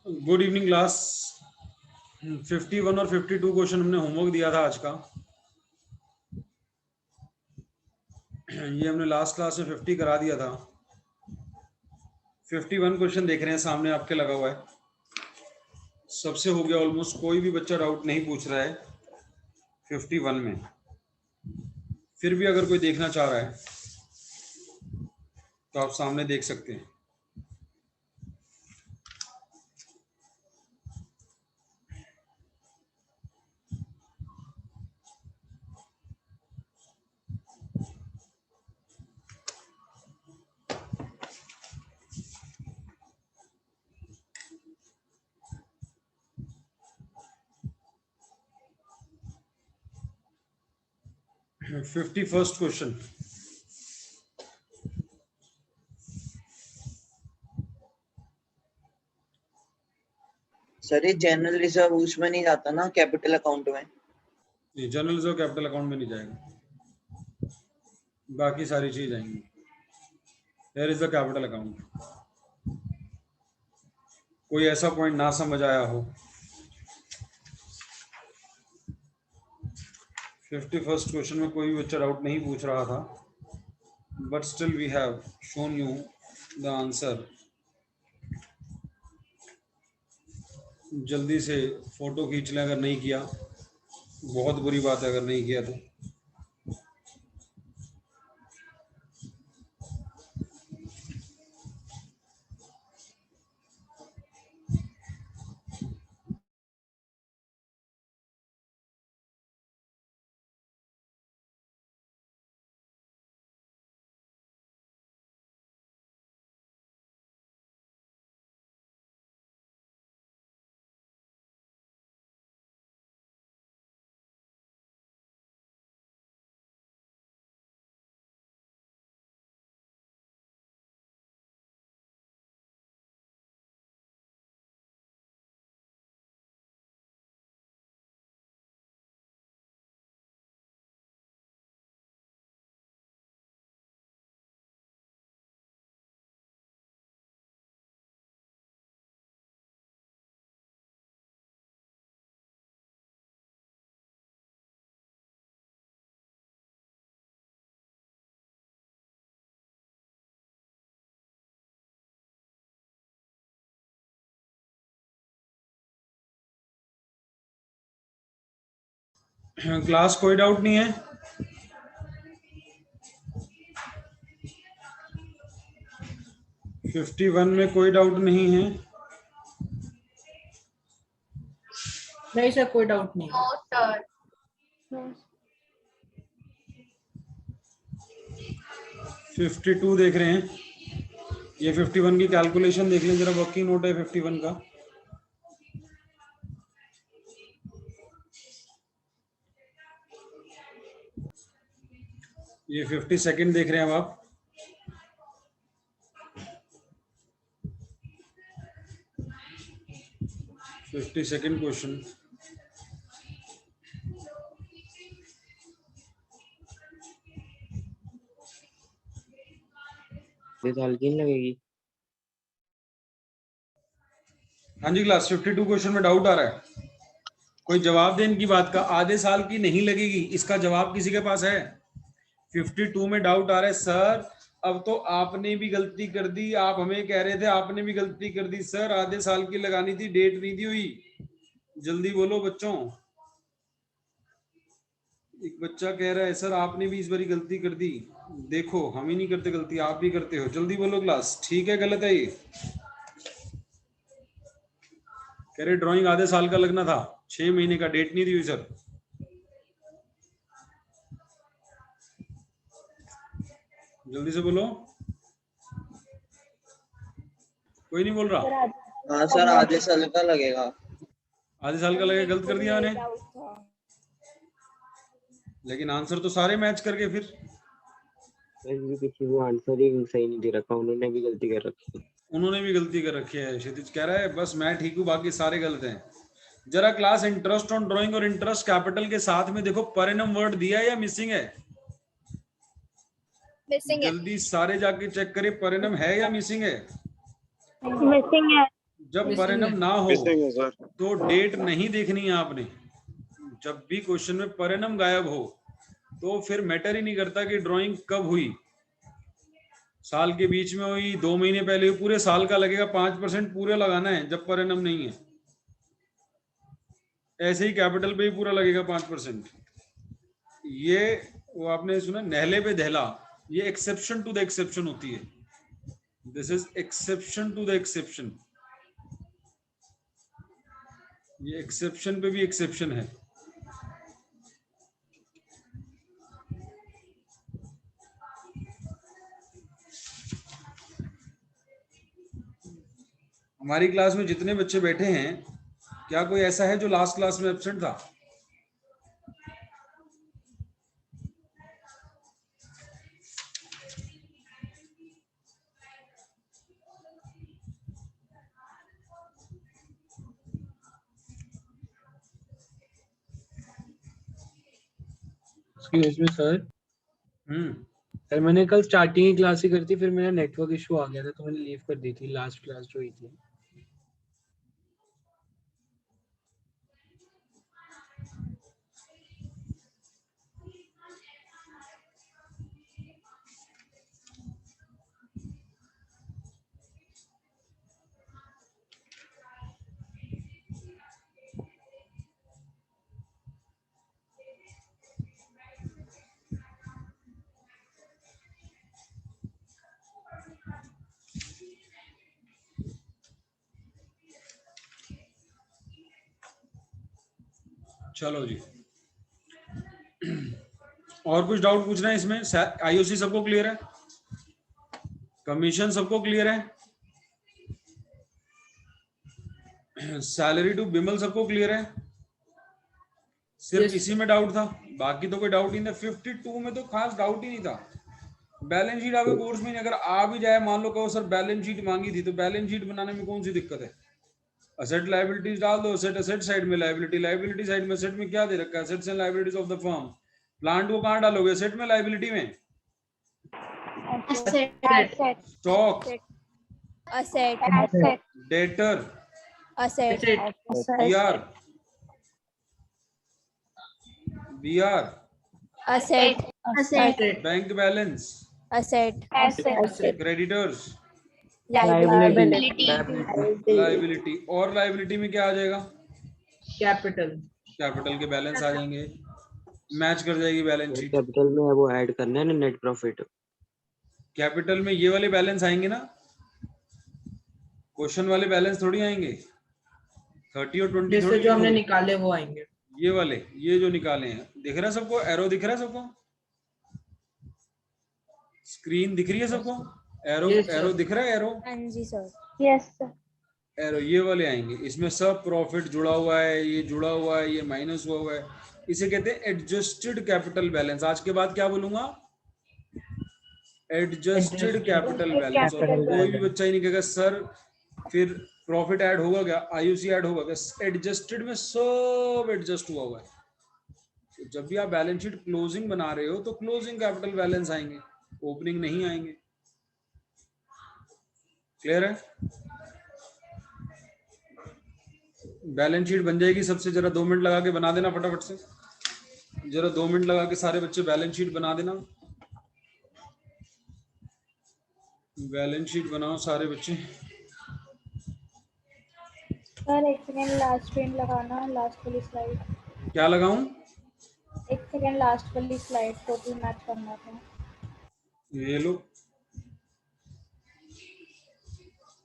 Good evening class. 51 और 52 question हमने homework दिया था आज का। ये हमने लास्ट क्लास में 50 करा दिया था। 51 क्वेश्चन देख रहे हैं सामने आपके लगा हुआ है। सबसे हो गया ऑलमोस्ट, कोई भी बच्चा डाउट नहीं पूछ रहा है 51 में। फिर भी अगर कोई देखना चाह रहा है तो आप सामने देख सकते हैं। Fifty first question. सर ये जनरल रिजर्व उसमें नहीं जाता ना, कैपिटल अकाउंट में? ये जनरल रिजर्व कैपिटल अकाउंट में नहीं जाएगा, बाकी सारी चीज आएंगी। Here is the capital account. कोई ऐसा पॉइंट ना समझ आया हो? 51st क्वेश्चन में कोई भी बच्चा डाउट नहीं पूछ रहा था, but still we have shown you the answer. जल्दी से फोटो खींच लें अगर नहीं किया, बहुत बुरी बात है अगर नहीं किया तो। क्लास कोई डाउट नहीं है? फिफ्टी वन में कोई डाउट नहीं है? नहीं सर, कोई डाउट नहीं। 52 देख रहे हैं। ये 51 की कैलकुलेशन देख लें जरा, वर्किंग नोट है 51 का। ये 52nd देख रहे हैं अब आप। Fifty second question. साल की लगेगी। हाँ जी क्लास, 52 क्वेश्चन में डाउट आ रहा है, कोई जवाब दे इनकी बात का। आधे साल की नहीं लगेगी, इसका जवाब किसी के पास है? 52 में डाउट आ रहा है सर, अब तो आपने भी गलती कर दी, आप हमें कह रहे थे आपने भी गलती कर दी सर, आधे साल की लगानी थी, डेट नहीं दी हुई। जल्दी बोलो बच्चों। एक बच्चा कह रहा है सर आपने भी इस बारी गलती कर दी। देखो हम ही नहीं करते गलती, आप भी करते हो। जल्दी बोलो क्लास, ठीक है गलत है ये? कह रहे ड्राइंग आधे साल का लगना था, 6 महीने का, डेट नहीं दी हुई सर। जल्दी से बोलो, कोई नहीं बोल रहा। हाँ सर, आधे साल का लगेगा। आधे साल का लगेगा, गलत कर दिया मैंने। लेकिन आंसर तो सारे मैच करके फिर किसी को आंसर ही सही नहीं दे रखा, उन्होंने भी गलती कर रखी है। उन्होंने भी गलती कर रखी है। क्षितिज कह रहा है बस मैं ठीक हूँ, बाकी सारे गलत हैं। जरा क्लास इंटरेस्ट ऑन ड्राइंग और इंटरेस्ट कैपिटल के साथ में देखो, परिणम वर्ड दिया है या मिसिंग है? मिसिंग है। जल्दी सारे जाके चेक करें, परिणम है या मिसिंग है? मिसिंग है। जब Missing परिणाम है। ना हो मिसिंग है सर। तो डेट नहीं देखनी है आपने। जब भी क्वेश्चन में परिणाम गायब हो तो फिर मैटर ही नहीं करता कि ड्राइंग कब हुई, साल के बीच में हुई, 2 महीने पहले हुई, पूरे साल का लगेगा। 5% पूरे लगाना है जब परिणाम नहीं है। ऐसे ही कैपिटल पे ही पूरा लगेगा 5%। ये वो आपने सुना नहले पे दहला, ये एक्सेप्शन टू द एक्सेप्शन होती है। This is exception to the exception. ये एक्सेप्शन पे भी एक्सेप्शन है। हमारी क्लास में जितने बच्चे बैठे हैं, क्या कोई ऐसा है जो लास्ट क्लास में एब्सेंट था? Excuse me sir. Hmm. Sir मैंने कल स्टार्टिंग की क्लास ही करी थी, फिर मेरा नेटवर्क इशू आ गया था तो मैंने लीव कर दी थी लास्ट क्लास जो हुई थी। चलो जी, और कुछ डाउट पूछना है इसमें? आईओसी सबको क्लियर है? कमीशन सबको क्लियर है? सैलरी टू बिमल सबको क्लियर है? सिर्फ Yes. इसी में डाउट था, बाकी तो कोई डाउट ही नहीं था। 52 में तो खास डाउट ही नहीं था। बैलेंस शीट आपके कोर्स में नहीं, अगर आ भी जाए, मान लो कहो सर बैलेंस शीट मांगी थी, तो बैलेंस शीट बनाने में कौन सी दिक्कत है? असेट लायबिलिटीज डाल दो, असेट असेट साइड में, लायबिलिटी लायबिलिटी साइड में। असेट में क्या दे रखा है? Assets and liabilities of the firm. Plant को कहाँ डालोगे, असेट में लायबिलिटी में? Asset. Stock, asset, debtor, asset, BR, BR, asset, bank balance, asset, creditors, liability, liability. और लायबिलिटी में क्या आ जाएगा? Capital. कैपिटल के बैलेंस आ जाएंगे, मैच कर जाएगी बैलेंस शीट। कैपिटल में है वो ऐड करना है ना, नेट प्रॉफिट। कैपिटल में ये वाले बैलेंस आएंगे ना, क्वेश्चन वाले बैलेंस थोड़ी आएंगे। 30 और 20 जैसे थोड़ी जो हमने लिखोगे। निकाले वो आएंगे। ये वाले, ये जो निकाले हैं, दिख रहा है सबको? एरो दिख रहा है सबको? स्क्रीन दिख रही है सबको? Arrow, Yes, sir. एरो दिख रहा है? एरो, हाँ जी सर, Yes, sir. एरो ये वाले आएंगे। इसमें सब प्रॉफिट जुड़ा हुआ है, ये जुड़ा हुआ है, ये माइनस हुआ हुआ है। इसे कहते हैं एडजस्टेड कैपिटल बैलेंस। आज के बाद क्या बोलूंगा? Adjusted capital balance. और कोई भी बच्चा ही नहीं कहेगा सर फिर प्रॉफिट ऐड होगा क्या, आईयूसी ऐड होगा क्या? एडजस्टेड में सब एडजस्ट हुआ हुआ है। तो जब भी आप बैलेंस शीट क्लोजिंग बना रहे हो तो क्लोजिंग कैपिटल बैलेंस आएंगे, ओपनिंग नहीं आएंगे। क्लियर है? बैलेंस शीट बन जाएगी सबसे, जरा 2 मिनट लगा के बना देना फटाफट से। जरा 2 मिनट लगा के सारे बच्चे बैलेंस शीट बना देना। बैलेंस शीट बनाओ सारे बच्चे। सर एक सेकेंड लास्ट प्रिंट लगाना, लास्ट वाली स्लाइड। क्या लगाऊं? एक सेकेंड लास्ट वाली स्लाइड टोटल मैच करना था। ये लो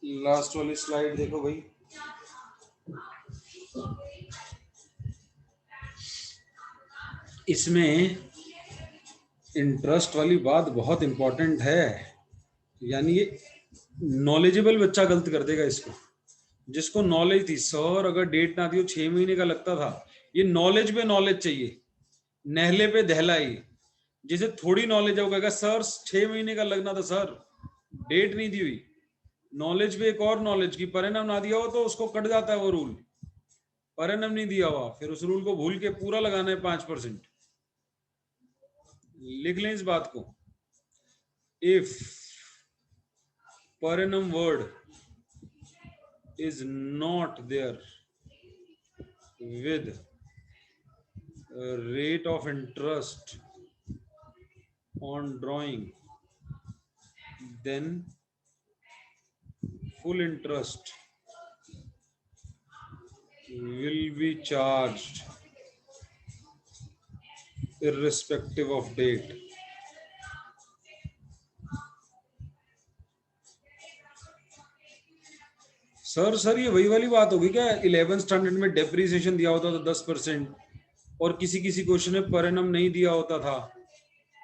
लास्ट वाली स्लाइड देखो भाई। इसमें इंटरेस्ट वाली बात बहुत इंपॉर्टेंट है, यानी ये नॉलेजेबल बच्चा गलत कर देगा इसको। जिसको नॉलेज थी सर, अगर डेट ना थी, 6 महीने का लगता था। ये नॉलेज पे नॉलेज चाहिए, नहले पे दहलाई। जिसे थोड़ी नॉलेज है वो कहेगा सर 6 महीने का लगना था सर, डेट नहीं दी हुई। नॉलेज पे एक और नॉलेज की, परिणाम ना दिया हो तो उसको कट जाता है वो रूल। परिणाम नहीं दिया हुआ, फिर उस रूल को भूल के पूरा लगाना है 5%। लिख लें इस बात को। इफ परिणाम word is not there with rate of interest on drawing, then full interest will be charged irrespective of date. Sir ये वही वाली बात होगी क्या? 11th स्टैंडर्ड में डेप्रिसिएशन दिया होता था 10% और किसी किसी क्वेश्चन में पर एनम नहीं दिया होता था,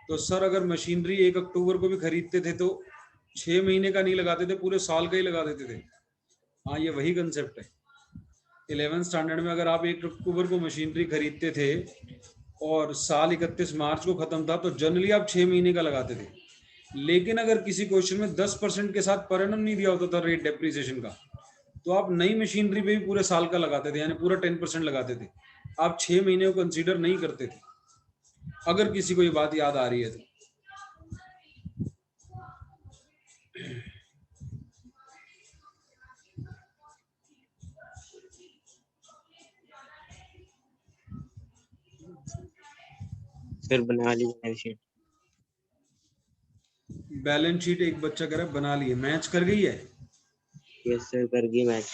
तो सर अगर मशीनरी 1 अक्टूबर को भी खरीदते थे तो 6 महीने का नहीं लगाते थे, पूरे साल का ही लगा देते थे। हाँ, ये वही कंसेप्ट है। 11th स्टैंडर्ड में अगर आप 1 अक्टूबर को मशीनरी खरीदते थे और साल 31 मार्च को खत्म था, तो जनरली आप 6 महीने का लगाते थे। लेकिन अगर किसी क्वेश्चन में 10% के साथ पर एनम नहीं दिया होता था रेट डेप्रिसिएशन का, तो आप नई मशीनरी पे भी पूरे साल का लगाते थे, यानी पूरा 10% लगाते थे। आप 6 महीने को कंसीडर नहीं करते थे, अगर किसी को ये बात याद आ रही है तो। सर बना ली बैलेंस शीट। बैलेंस शीट एक बच्चा कह रहा है बना लिए, मैच कर गई है? यस सर, कर गई मैच।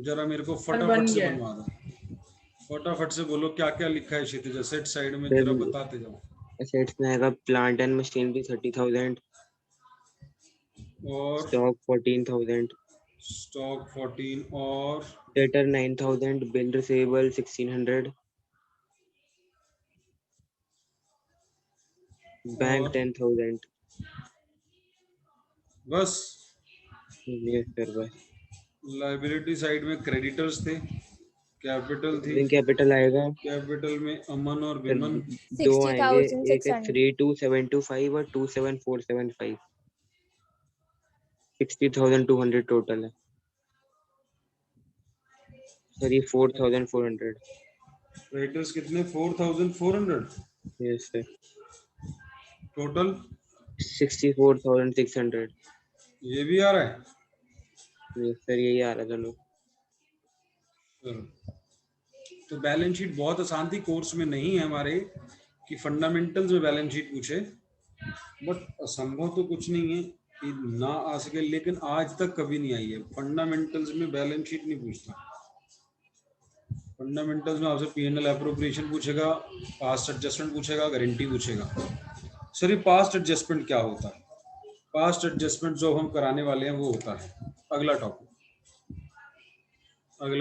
जरा मेरे को बन फटाफट से गया। बनवा दो, फटाफट से बोलो क्या क्या लिखा है क्षितिज सेट साइड में, जरा बताते जाओ। असेट्स में आएगा प्लांट एंड मशीनरी 30,000, और स्टॉक 14,000, स्टॉक 14, और डेटर 9,000, बिल रिसीवेबल 1,600, बैंक और 10,000। बस। यस सर बस। लाइबिलिटी साइड में क्रेडिटर्स थे, कैपिटल थी, कैपिटल आएगा कैपिटल में अमन और सर, विमन। 2 आएंगे, एक है 60,600 32,725 और 27,475। 60,200 टोटल है सर, ये 4,400। क्रेडिटर्स कितने? 4,400। Yes sir. टोटल 64,600। ये भी आ रहा है? यस सर, यही आ रहा था लोग। तो बैलेंस शीट बहुत आसान थी, कोर्स में नहीं है हमारे कि फंडामेंटल्स में बैलेंस शीट पूछे, बट असंभव तो कुछ नहीं है कि ना आ सके, लेकिन आज तक कभी नहीं आई है। फंडामेंटल्स में बैलेंस शीट नहीं पूछता। फंडामेंटल्स में आपसे P&L एप्रोप्रिएशन पूछेगा, पास्ट एडजस्टमेंट पूछेगा, गारंटी पूछेगा। सर ये पास्ट एडजस्टमेंट क्या होता है? पास्ट एडजस्टमेंट जो हम कराने वाले हैं वो होता है अगला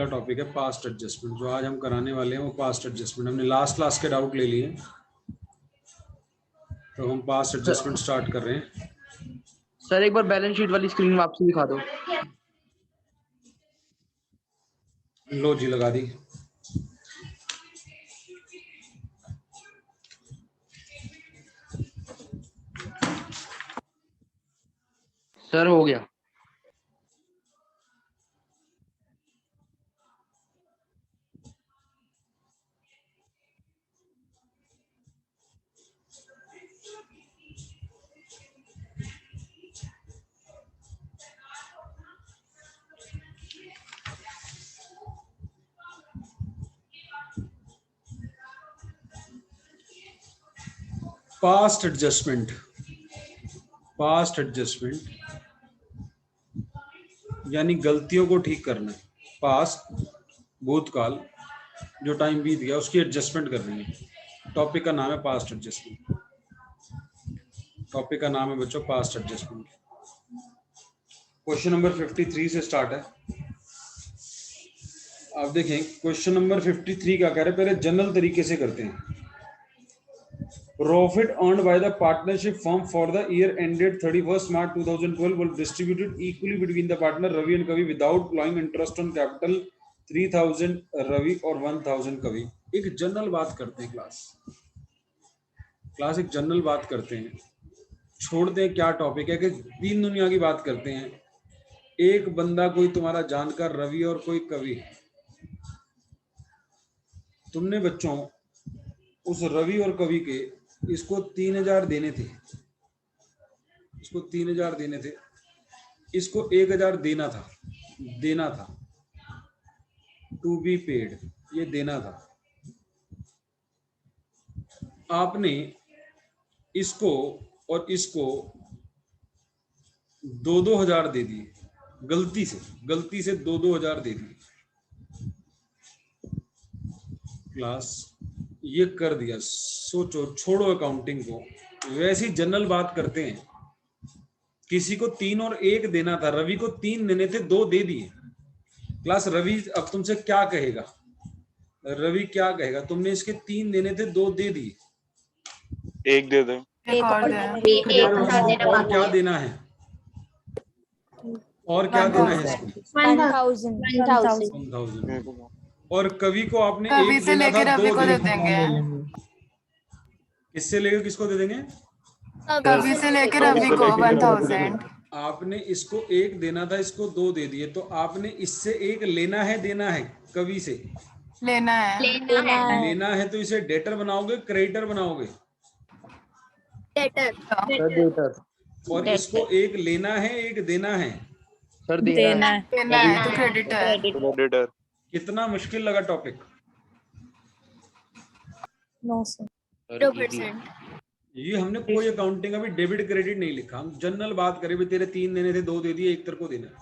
टॉपिक है पास्ट एडजस्टमेंट। जो आज हम कराने वाले हैं वो पास्ट एडजस्टमेंट। हमने लास्ट क्लास के डाउट ले लिए, तो हम पास्ट एडजस्टमेंट स्टार्ट कर रहे हैं। सर एक बार बैलेंस शीट वाली स्क्रीन वापसी दिखा दो। लो जी, लगा दी। सर हो गया। पास्ट एडजस्टमेंट यानी गलतियों को ठीक करना है। पास्ट भूतकाल जो टाइम बीत गया उसकी एडजस्टमेंट करनी है। टॉपिक का नाम है पास्ट एडजस्टमेंट। टॉपिक का नाम है बच्चों पास्ट एडजस्टमेंट। क्वेश्चन नंबर 53 से स्टार्ट है। आप देखें क्वेश्चन नंबर 53 क्या कह रहे हैं, पहले जनरल तरीके से करते हैं। Profit earned by the partnership firm for the year ended 31st March 2012 was distributed equally between the partner Ravi and Kavi without applying interest on capital 3,000 Ravi और 1,000 Kavi। एक जनरल बात करते हैं क्लास एक जनरल बात करते हैं, छोड़ते हैं क्या टॉपिक है कि दीन दुनिया की बात करते हैं। एक बंदा कोई तुम्हारा जानकार रवि और कोई कवि, तुमने बच्चों उस रवि और कवि के इसको 3,000 देने थे, इसको 3,000 देने थे, इसको 1,000 देना था। टू बी पेड, ये देना था। आपने इसको और इसको 2-2 हजार दे दिए, गलती से 2-2 हजार दे दिए। क्लास ये कर दिया, सोचो, छोड़ो अकाउंटिंग को, वैसे ही जनरल बात करते हैं। किसी को 3 और 1 देना था, रवि को 3 देने थे, 2 दे दिए। क्लास रवि अब तुमसे क्या कहेगा? रवि क्या कहेगा? तुमने इसके 3 देने थे, 2 दे दिए, 1 दे दो। एक और और क्या देना है? और क्या देना है इसको? 1000 1000। और कवि को आपने कवि 1 से देना लेके था, रवि 2 को दे देना था। देंगे। किससे लेके किसको दे देंगे? कवि से लेके रवि को 1000। आपने इसको 1 देना था, इसको 2 दे दिए, तो आपने इससे 1 लेना है, देना है कवि से? लेना है। लेना है, तो इसे डेटर बनाओगे, क्रेडिटर बनाओगे? डेटर। और इसको 1 लेना है, 1 देना है। सर देना है। लेना है तो क्रेडिटर। क्रेडिटर। कितना मुश्किल लगा टॉपिक? No sir. 2%। ये हमने कोई अकाउंटिंग अभी डेबिट क्रेडिट नहीं लिखा, हम जनरल बात करें। भाई तेरे 3 देने थे, 2 दे दिए, 1 तेरे को देना है।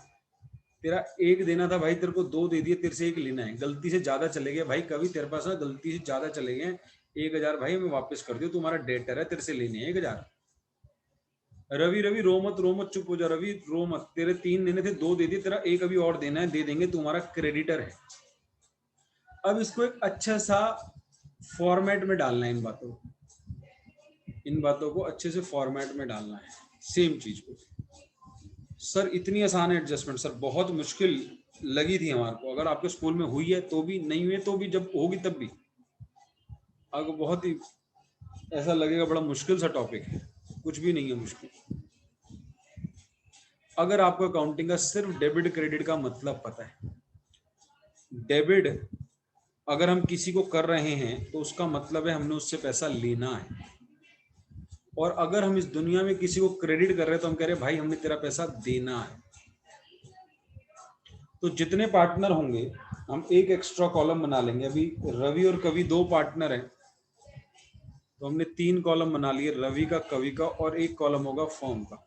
तेरा 1 देना था भाई, तेरे को 2 दे दिए, तेरे से 1 लेना है। गलती से ज्यादा चले गए भाई, कभी तेरे पास ना गलती से ज्यादा चले गए 1000 भाई, मैं वापस कर दियो, तुम्हारा डेटर है, तेरे से लेने हैं 1000। रवि रो मत, चुप हो जा रवि, रो मत। तेरे 3 देने थे, 2 दे दिए, तेरा 1 अभी और देना है, दे देंगे, तुम्हारा क्रेडिटर है। अब इसको एक अच्छा सा फॉर्मेट में डालना है, इन बातों को अच्छे से फॉर्मेट में डालना है, सेम चीज को। सर इतनी आसान है एडजस्टमेंट, सर बहुत मुश्किल लगी थी हमारे को। अगर आपके स्कूल में हुई है तो भी, नहीं हुई तो भी, जब होगी तब भी आपको बहुत ही ऐसा लगेगा बड़ा मुश्किल सा टॉपिक है। कुछ भी नहीं है मुश्किल। अगर आपको अकाउंटिंग का सिर्फ डेबिट क्रेडिट का मतलब पता है, डेबिट अगर हम किसी को कर रहे हैं तो उसका मतलब है हमने उससे पैसा लेना है। और अगर हम इस दुनिया में किसी को क्रेडिट कर रहे हैं तो हम कह रहे हैं भाई हमने तेरा पैसा देना है। तो जितने पार्टनर होंगे हम एक एक्स्ट्रा कॉलम बना लेंगे। अभी रवि और कवि 2 पार्टनर हैं, तो हमने 3 कॉलम बना लिए, रवि का, कवि का, और 1 कॉलम होगा फॉर्म का।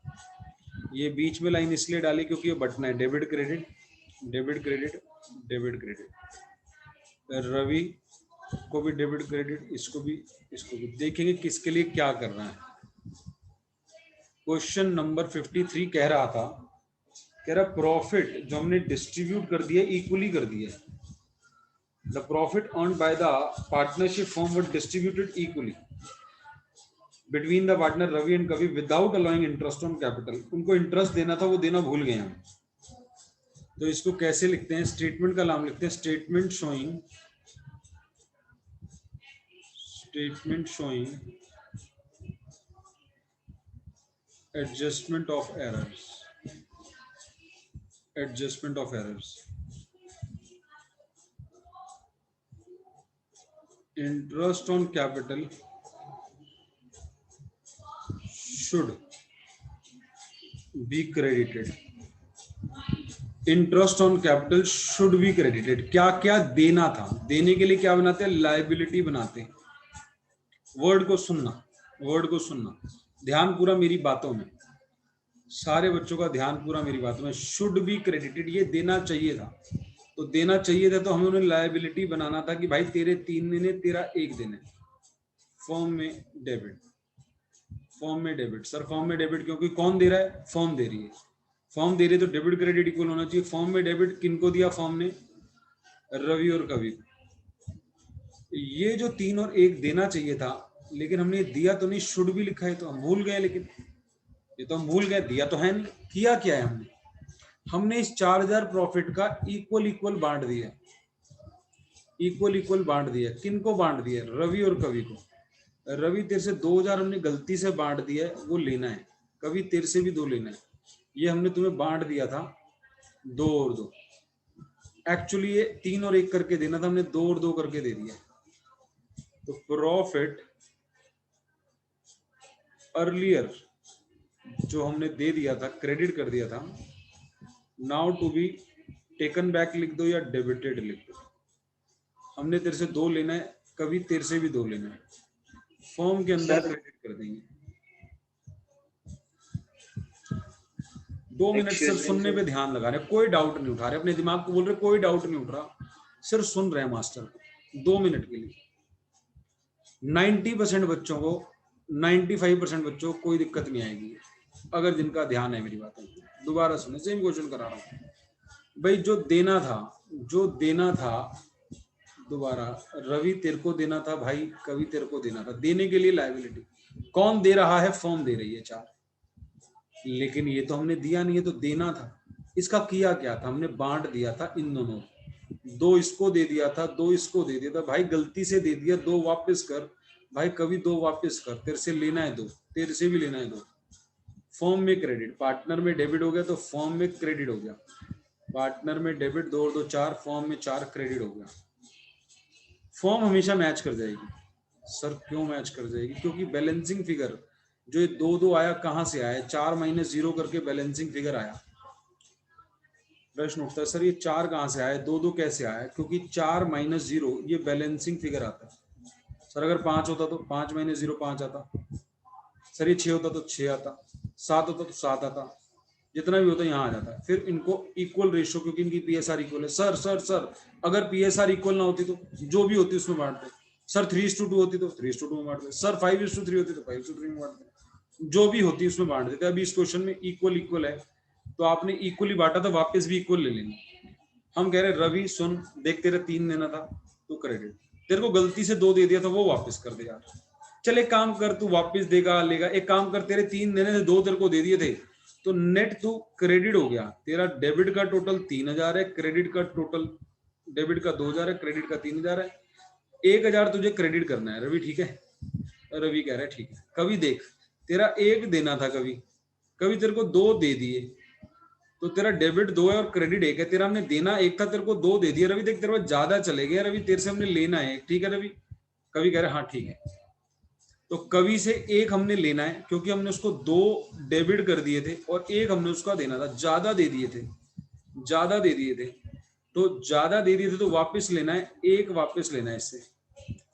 ये बीच में लाइन इसलिए डाली क्योंकि ये बटन है debit credit, debit credit, debit credit. Ravi को भी डेबिट क्रेडिट, इसको भी, इसको भी। देखेंगे किसके लिए क्या करना है। क्वेश्चन नंबर 53 कह रहा था, कह रहा प्रॉफिट जो हमने डिस्ट्रीब्यूट कर दिया, इक्वली कर दिया। The profit earned by the partnership firm were distributed equally between the partner Ravi and Kavi without allowing interest on capital. उनको इंटरेस्ट देना था, वो देना भूल गए हम। तो इसको कैसे लिखते हैं? स्टेटमेंट का नाम लिखते हैं, statement showing adjustment of errors, interest on capital should be credited, interest on capital should be credited. क्या क्या देना था? देने के लिए क्या बनाते हैं? लायबिलिटी बनाते हैं। वर्ड को सुनना, ध्यान पूरा मेरी बातों में, सारे बच्चों का ध्यान पूरा मेरी बातों में। शुड बी क्रेडिटेड, ये देना चाहिए था, तो देना चाहिए था तो हमें उन्हें लायबिलिटी बनाना था कि भाई तेरे 3 देने, तेरा 1 देने। फॉर्म में डेबिट, सर फॉर्म में डेबिट क्योंकि कौन दे रहा है? फॉर्म दे रही है। फॉर्म दे रही है तो डेबिट क्रेडिट इक्वल होना चाहिए। फॉर्म में डेबिट किनको दिया? फॉर्म ने रवि और कवि को। ये जो 3 और 1 देना चाहिए था, लेकिन हमने दिया तो नहीं, शुड भी लिखा है, तो हम भूल गए। लेकिन ये तो हम भूल गए, दिया तो है नहीं। किया क्या है हमने इस 4000 प्रॉफिट का इक्वल बांट दिया। बांट दिया। किनको बांट दिया? रवि और कवि को। रवि तेरे से 2000 हमने गलती से बांट दिया है, वो लेना है। कवि तेरे से भी 2 लेना है। ये हमने तुम्हें बांट दिया था 2 और 2। एक्चुअली ये 3 और 1 करके देना था, हमने 2 और 2 करके दे दिया। तो प्रॉफिट अर्लियर जो हमने दे दिया था, क्रेडिट कर दिया था, now to be taken back लिख दो या डेबिटेड लिख दो। हमने तेरे से 2 लेना है, कभी तेरे से भी 2 लेना है, फॉर्म के अंदर क्रेडिट कर देंगे। 2 मिनट सिर्फ सुनने पे ध्यान लगा रहे, कोई डाउट नहीं उठा रहे, अपने दिमाग को बोल रहे कोई डाउट नहीं उठ रहा, सिर्फ सुन रहे हैं मास्टर को 2 मिनट के लिए। 90% बच्चों को, 95% बच्चों को कोई दिक्कत नहीं आएगी अगर जिनका ध्यान है मेरी बातों में। दोबारा सुने, सेम क्वेश्चन करा रहा हूँ भाई। जो देना था दोबारा, रवि तेरे को देना था भाई, कवि तेरे को देना था। देने के लिए लायबिलिटी कौन दे रहा है? फर्म दे रही है 4, लेकिन ये तो हमने दिया नहीं है, तो देना था। इसका किया क्या था? हमने बांट दिया था इन दोनों, 2 इसको दे दिया था, 2 इसको दे दिया था। भाई गलती से दे दिया, 2 वापस कर भाई, कभी 2 वापस कर, तेरे से लेना है 2, तेरे से भी लेना है 2। फॉर्म में क्रेडिट, पार्टनर में डेबिट हो गया तो फॉर्म में क्रेडिट हो गया। पार्टनर में डेबिट 2 और 2 4, फॉर्म में 4 क्रेडिट हो गया। फॉर्म हमेशा मैच कर जाएगी। सर क्यों मैच कर जाएगी? क्योंकि बैलेंसिंग फिगर जो 2 आया कहां से आया? 4 - 0 करके बैलेंसिंग फिगर आया। प्रश्न उठता है सर ये 4 कहां से आया, 2 कैसे आया? क्योंकि 4 - 0 ये बैलेंसिंग फिगर आता है। सर अगर 5 होता तो 5 - 0 5 आता। सर ये 6 होता तो 6 आता, 7 होता तो 7 आता, जितना भी होता है यहाँ आ जाता है। फिर इनको इक्वल रेशियो, क्योंकि इनकी पीएसआर इक्वल है। सर अगर पीएसआर इक्वल ना होती तो जो भी होती उसमें बांटते। सर 3:2 होती तो 3:2 में बांटते। सर 5:3 होती तो 5:3 में बांटते। जो भी होती उसमें बांट देते। अभी इस क्वेश्चन में इक्वल है तो आपने इक्वली बांटा था, वापस भी इक्वल ले लेंगे। हम कह रहे रवि सुन देख, तेरे 3 देना था तो क्रेडिट, तेरे को गलती से 2 दे दिया था वो वापस कर दे यार। चल एक काम कर, तू वापस देगा लेगा, एक काम कर, तेरे 3 देने थे 2 तेरे को दे दिए थे तो नेट तू क्रेडिट हो गया। तेरा डेबिट का टोटल 3000 है, क्रेडिट का टोटल, डेबिट का 2000 है, क्रेडिट का 3000 है। 1000 तुझे क्रेडिट करना है रवि, ठीक है? रवि कह रहा है ठीक है। कभी देख तेरा 1 देना था, कभी तेरे को 2 दे दिए तो तेरा डेबिट 2 है और क्रेडिट 1 है। तेरा हमने देना 1 था, तेरे को 2 दे दिया। रवि देख तेरे पास ज्यादा चले गए रवि, तेरे से हमने लेना है 1, ठीक है रवि? कवि कह रहे हाँ ठीक है। तो कवि से 1 हमने लेना है क्योंकि हमने उसको 2 डेबिट कर दिए थे और 1 हमने उसका देना था। ज्यादा दे दिए थे तो ज्यादा दे दिए थे तो वापस लेना है, 1 वापस लेना है। इससे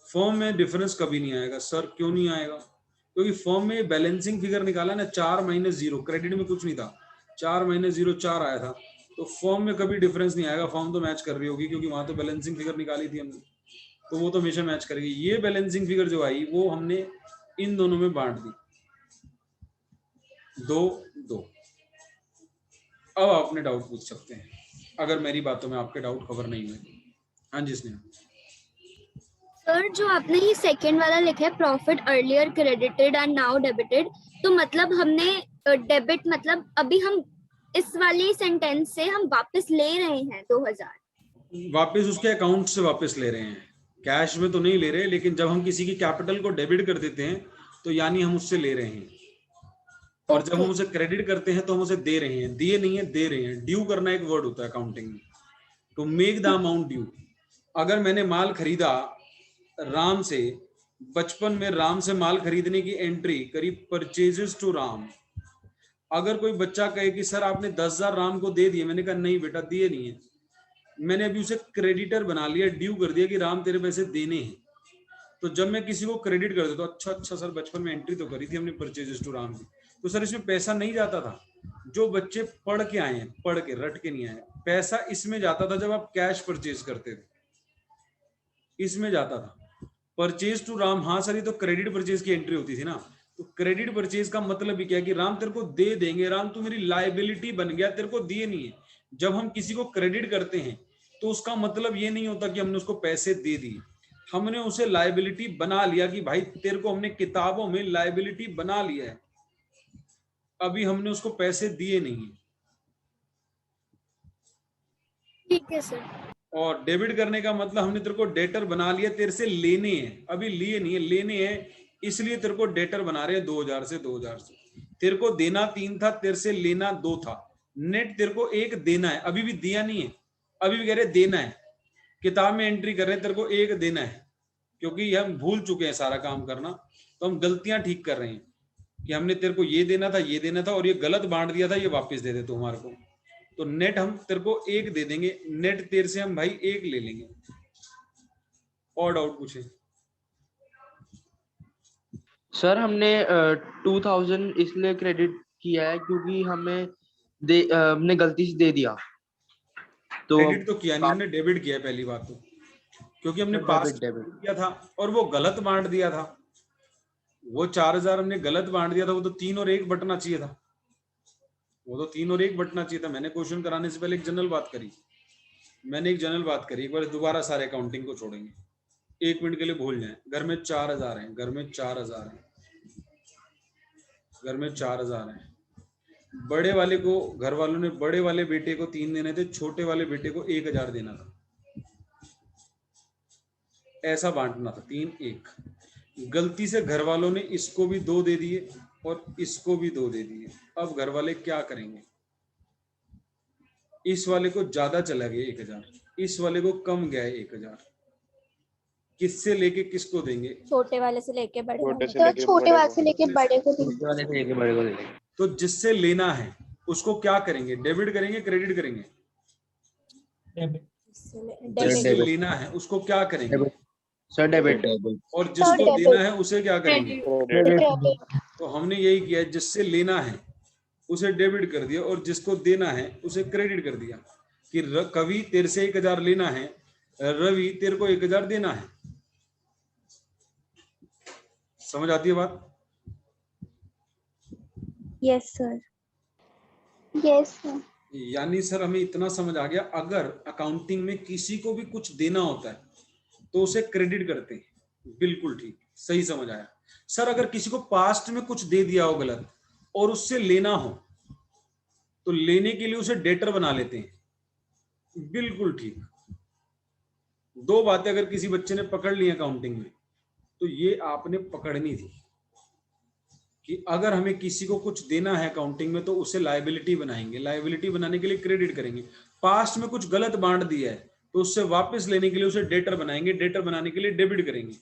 फॉर्म में डिफरेंस कभी नहीं आएगा। सर क्यों नहीं आएगा? क्योंकि फॉर्म में बैलेंसिंग फिगर निकाला ना, 4 - 0, क्रेडिट में कुछ नहीं था, 4 - 0 4 आया था। तो फॉर्म में कभी डिफरेंस नहीं आएगा। फॉर्म तो मैच कर रही होगी क्योंकि वहां तो बैलेंसिंग फिगर निकाली थी हमने, तो वो तो हमेशा मैच करेगी। ये बैलेंसिंग फिगर जो आई वो हमने इन दोनों में बांट दी, 2 अब आप अपने डाउट पूछ सकते हैं अगर मेरी बातों में आपके डाउट कवर नहीं हुए। हाँ जी स्नेहा। सर जो आपने ये सेकंड वाला लिखा है, profit earlier credited and now debited, तो मतलब हमने डेबिट मतलब अभी हम इस वाली सेंटेंस से हम वापस ले रहे हैं 2000, वापस उसके अकाउंट से वापस ले रहे हैं, कैश में तो नहीं ले रहे। लेकिन जब हम किसी की कैपिटल को डेबिट कर देते हैं तो यानी हम उससे ले रहे हैं, और जब हम उसे क्रेडिट करते हैं तो हम उसे दे रहे हैं। दिए नहीं है, दे रहे हैं। ड्यू करना एक वर्ड होता है अकाउंटिंग में, to make the amount due. अगर मैंने माल खरीदा राम से, बचपन में राम से माल खरीदने की एंट्री करी, परचेजेस टू राम। अगर कोई बच्चा कहे कि सर आपने 10,000 राम को दे दिए, मैंने कहा नहीं बेटा दिए नहीं है, मैंने अभी उसे क्रेडिटर बना लिया, ड्यू कर दिया कि राम तेरे पैसे देने हैं। तो जब मैं किसी को क्रेडिट कर देता हूँ, अच्छा सर बचपन में एंट्री तो करी थी हमने परचेजेस टू राम की, तो सर इसमें पैसा नहीं जाता था। जो बच्चे पढ़ के आए हैं, पढ़ के रट के नहीं आए, पैसा इसमें जाता था जब आप कैश परचेज करते थे, इसमें जाता था। परचेज टू राम, हाँ सर ये तो क्रेडिट परचेज की एंट्री होती थी ना। तो क्रेडिट परचेज का मतलब भी क्या है कि राम तेरे को दे देंगे, राम तू मेरी लायबिलिटी बन गया, तेरे को दिए नहीं है। जब हम किसी को क्रेडिट करते हैं तो उसका मतलब ये नहीं होता कि हमने उसको पैसे दे दिए, हमने उसे लायबिलिटी बना लिया कि भाई तेरे को हमने किताबों में लायबिलिटी बना लिया है, अभी हमने उसको पैसे दिए नहीं है। ठीक है सर। और डेबिट करने का मतलब हमने तेरे को डेटर बना लिया, तेरे से लेने हैं, अभी लिए नहीं है, लेने हैं, इसलिए तेरे को डेटर बना रहे हैं 2000 से। 2000 से तेरे को देना 3 था, तेरे से लेना 2 था, नेट तेरे को 1 देना है, अभी भी दिया नहीं है, अभी भी कह रहे देना है। किताब में एंट्री कर रहे हैं तेरे को 1 देना है, क्योंकि हम भूल चुके हैं सारा काम करना, तो हम गलतियां ठीक कर रहे हैं कि हमने तेरे को ये देना था, ये देना था, और ये गलत बांट दिया था, ये वापस दे दे तो हमारे को। तो नेट हम तेरे को 1 दे देंगे, नेट तेरे से हम भाई 1 ले लेंगे। और डाउट पूछे। सर हमने 2000 इसलिए क्रेडिट किया है क्योंकि हमने गलती से दे दिया, तो क्रेडिट तो किया नहीं, हमने डेबिट किया है पहली बात तो, क्योंकि हमने पास डेबिट किया था और वो गलत बांट दिया था। वो 4000 हमने गलत बांट दिया था, वो तो 3 और 1 बटना चाहिए था, वो तो 3 और 1 बटना चाहिए था। मैंने क्वेश्चन कराने से पहले एक जनरल बात करी, एक बार दोबारा सारे अकाउंटिंग को छोड़ेंगे, 1 मिनट के लिए भूल जाएं। घर में 4000 हैं, घर में 4000 हैं, घर में 4000 हैं। बड़े वाले को, घर वालों ने बड़े वाले बेटे को 3 देने थे, छोटे वाले बेटे को 1000 देना था, ऐसा बांटना था 3-1। गलती से घर वालों ने इसको भी 2 दे दिए और इसको भी 2 दे दिए। अब घर वाले क्या करेंगे? इस वाले को ज्यादा चला गया 1000, इस वाले को कम गया है 1000। किससे लेके किसको देंगे? छोटे वाले से लेके बड़े वाले। छोटे वाले से लेके बड़े को छोटे वाले से लेके बड़े को देंगे। तो जिससे लेना है उसको क्या करेंगे? डेबिट करेंगे, क्रेडिट करेंगे? जिससे डेबिट। लेना है उसको क्या करेंगे? Sir debit. और जिसको देना है उसे क्या करेंगे? क्रेडिट। तो हमने यही किया है, जिससे लेना है उसे डेबिट कर दिया और जिसको देना है उसे क्रेडिट कर दिया। कि कवि तेरे से 1000 लेना है, रवि तेरे को 1000 देना है। समझ आती है बात? Yes sir. यानी सर हमें इतना समझ आ गया, अगर अकाउंटिंग में किसी को भी कुछ देना होता है तो उसे क्रेडिट करते हैं। बिल्कुल ठीक, सही समझ आया। सर अगर किसी को पास्ट में कुछ दे दिया हो गलत और उससे लेना हो तो लेने के लिए उसे डेटर बना लेते हैं। बिल्कुल ठीक। 2 बातें अगर किसी बच्चे ने पकड़ ली अकाउंटिंग में तो ये आपने पकड़नी थी कि अगर हमें किसी को कुछ देना है अकाउंटिंग में तो उसे लायबिलिटी बनाएंगे, लायबिलिटी बनाने के लिए क्रेडिट करेंगे। पास्ट में कुछ गलत बांट दिया है तो उससे वापस लेने के लिए उसे डेटर बनाएंगे, डेटर बनाने के लिए डेबिट करेंगे।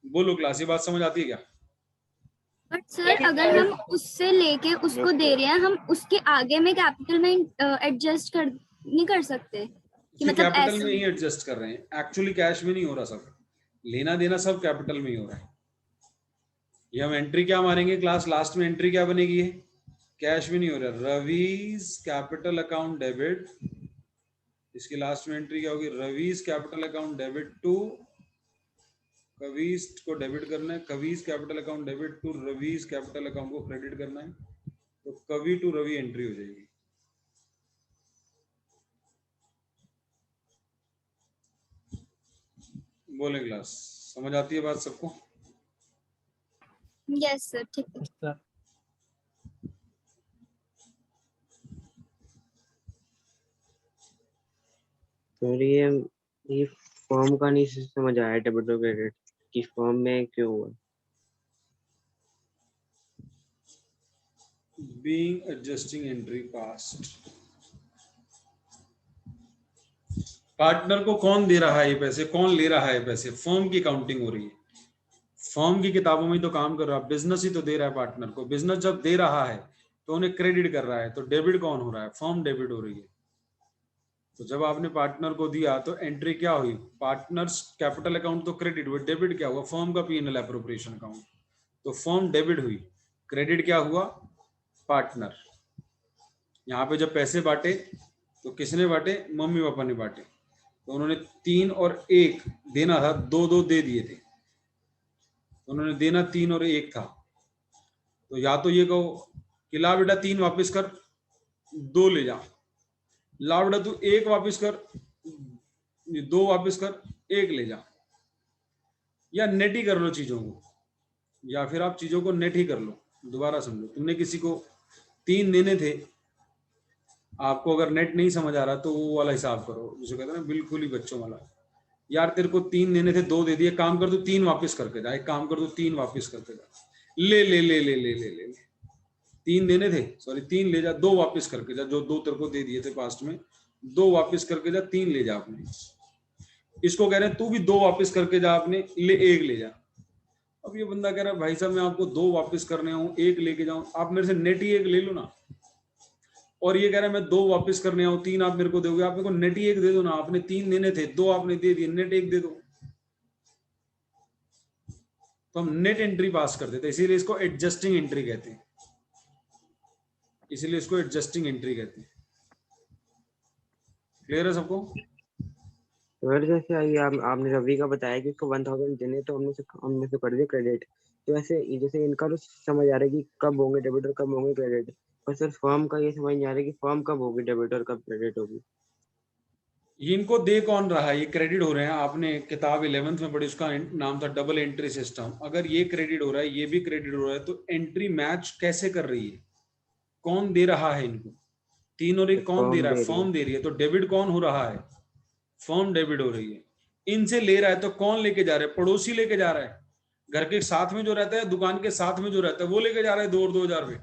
बोलो क्लास, ये बात समझ आती है क्या? बट सर अगर हम उससे लेके उसको दे रहे हैं, हम उसके आगे में कैपिटल में एडजस्ट नहीं कर सकते कि मतलब कैपिटल ऐसे में ही एडजस्ट कर रहे हैं, एक्चुअली कैश में नहीं हो रहा। सब लेना देना सब कैपिटल में ही हो रहा है। ये हम एंट्री क्या मारेंगे क्लास, लास्ट में एंट्री क्या बनेगी? है कैश में नहीं हो रहा। रवीज कैपिटल अकाउंट डेबिट, इसकी लास्ट में एंट्री क्या होगी? Ravi's capital account debit to Kavi's को डेबिट करना है, Kavi's capital account debit to Ravi's capital account को क्रेडिट करना है, तो कवि टू रवि एंट्री हो जाएगी। बोले क्लास, समझ आती है बात सबको? यस सर, ठीक है। तो ये फॉर्म का नहीं समझ आया, डेबिट और क्रेडिट की फॉर्म में क्यों हुआ? Being adjusting entry past, partner को कौन दे रहा है ये पैसे, कौन ले रहा है पैसे? फर्म की काउंटिंग हो रही है, फर्म की किताबों में तो काम कर रहा है, बिजनेस ही तो दे रहा है पार्टनर को। बिजनेस जब दे रहा है तो उन्हें क्रेडिट कर रहा है, तो डेबिट कौन हो रहा है? फर्म डेबिट हो रही है। तो जब आपने पार्टनर को दिया तो एंट्री क्या हुई? पार्टनर्स कैपिटल अकाउंट तो क्रेडिट हुआ, डेबिट क्या हुआ? फर्म का P&L एप्रोप्रिएशन अकाउंट, तो फर्म डेबिट हुई, क्रेडिट क्या हुआ? पार्टनर। यहाँ पे जब पैसे बांटे तो किसने बांटे? मम्मी पापा ने बांटे, तो उन्होंने 3 और 1 देना था, 2-2 दे दिए थे, तो उन्होंने देना 3 और 1 था। तो या तो ये कहो कि ला बेटा 3 वापस कर, 2 ले जा, ला बेटा तू 1 वापस कर, 2 वापस कर, 1 ले जा, या नेट ही कर लो चीजों को, या फिर आप चीजों को नेट ही कर लो। दोबारा समझो, तुमने किसी को 3 देने थे, आपको अगर नेट नहीं समझ आ रहा तो वो वाला हिसाब करो, जिसे कहते हैं ना बिल्कुल ही बच्चों वाला। यार तेरे को 3 देने थे, 2 दे दिए, काम कर दो 3 वापस करके जा, एक काम कर दो 3 वापस करके जा, ले ले ले ले ले ले ले 3 देने थे, सॉरी 3 ले जा, 2 वापस करके जा, जो 2 तेरे को दे दिए थे पास्ट में, 2 वापस करके जा, 3 ले जा अपने। इसको कह रहे हैं तू भी 2 वापस करके जा अपने, ले 1 ले जा। अब ये बंदा कह रहा है भाई साहब मैं आपको 2 वापस करने आऊं, 1 लेके जाऊं, आप मेरे से नेट ही 1 ले लो ना। और ये कह रहा है मैं 2 वापस करने आऊं, 3 आप मेरे को दोगे, आप मेरे को नेट ही 1 दे दो ना। आपने 3 देने थे, 2 आपने दे दिए, नेट 1 दे दो। तो हम नेट एंट्री पास करते थे, इसीलिए इसको एडजस्टिंग एंट्री कहते हैं, इसीलिए इसको एडजस्टिंग एंट्री कहते हैं। क्लियर है सबको? सर जैसे ये आपने रवि का बताया कि उसको 1000 देने, तो हमने से कर दिया क्रेडिट। तो ऐसे जैसे इनका तो समझ आ रहा है कि कब होंगे डेबिट और कब होंगे क्रेडिट, पर सर फर्म का ये समझ नहीं आ रहा है कि फर्म कब होगी डेबिट और कब क्रेडिट होगी। ये इनको दे कौन रहा है? ये क्रेडिट हो रहे हैं। आपने किताब 11th में पढ़ी, उसका नाम था डबल एंट्री सिस्टम। अगर ये क्रेडिट हो रहा है, ये भी क्रेडिट हो रहा है, तो एंट्री मैच कैसे कर रही है? कौन दे रहा है इनको? 3 और 1 कौन दे रहा है? फर्म दे रही है। तो डेबिट कौन हो रहा है? फर्म डेबिट हो रही है। इनसे ले रहा है तो कौन लेके जा रहा है? पड़ोसी लेके जा रहा है। घर के साथ में जो रहता है, दुकान के साथ में जो रहता है, वो लेके जा रहा है 2 और 2000 रुपए।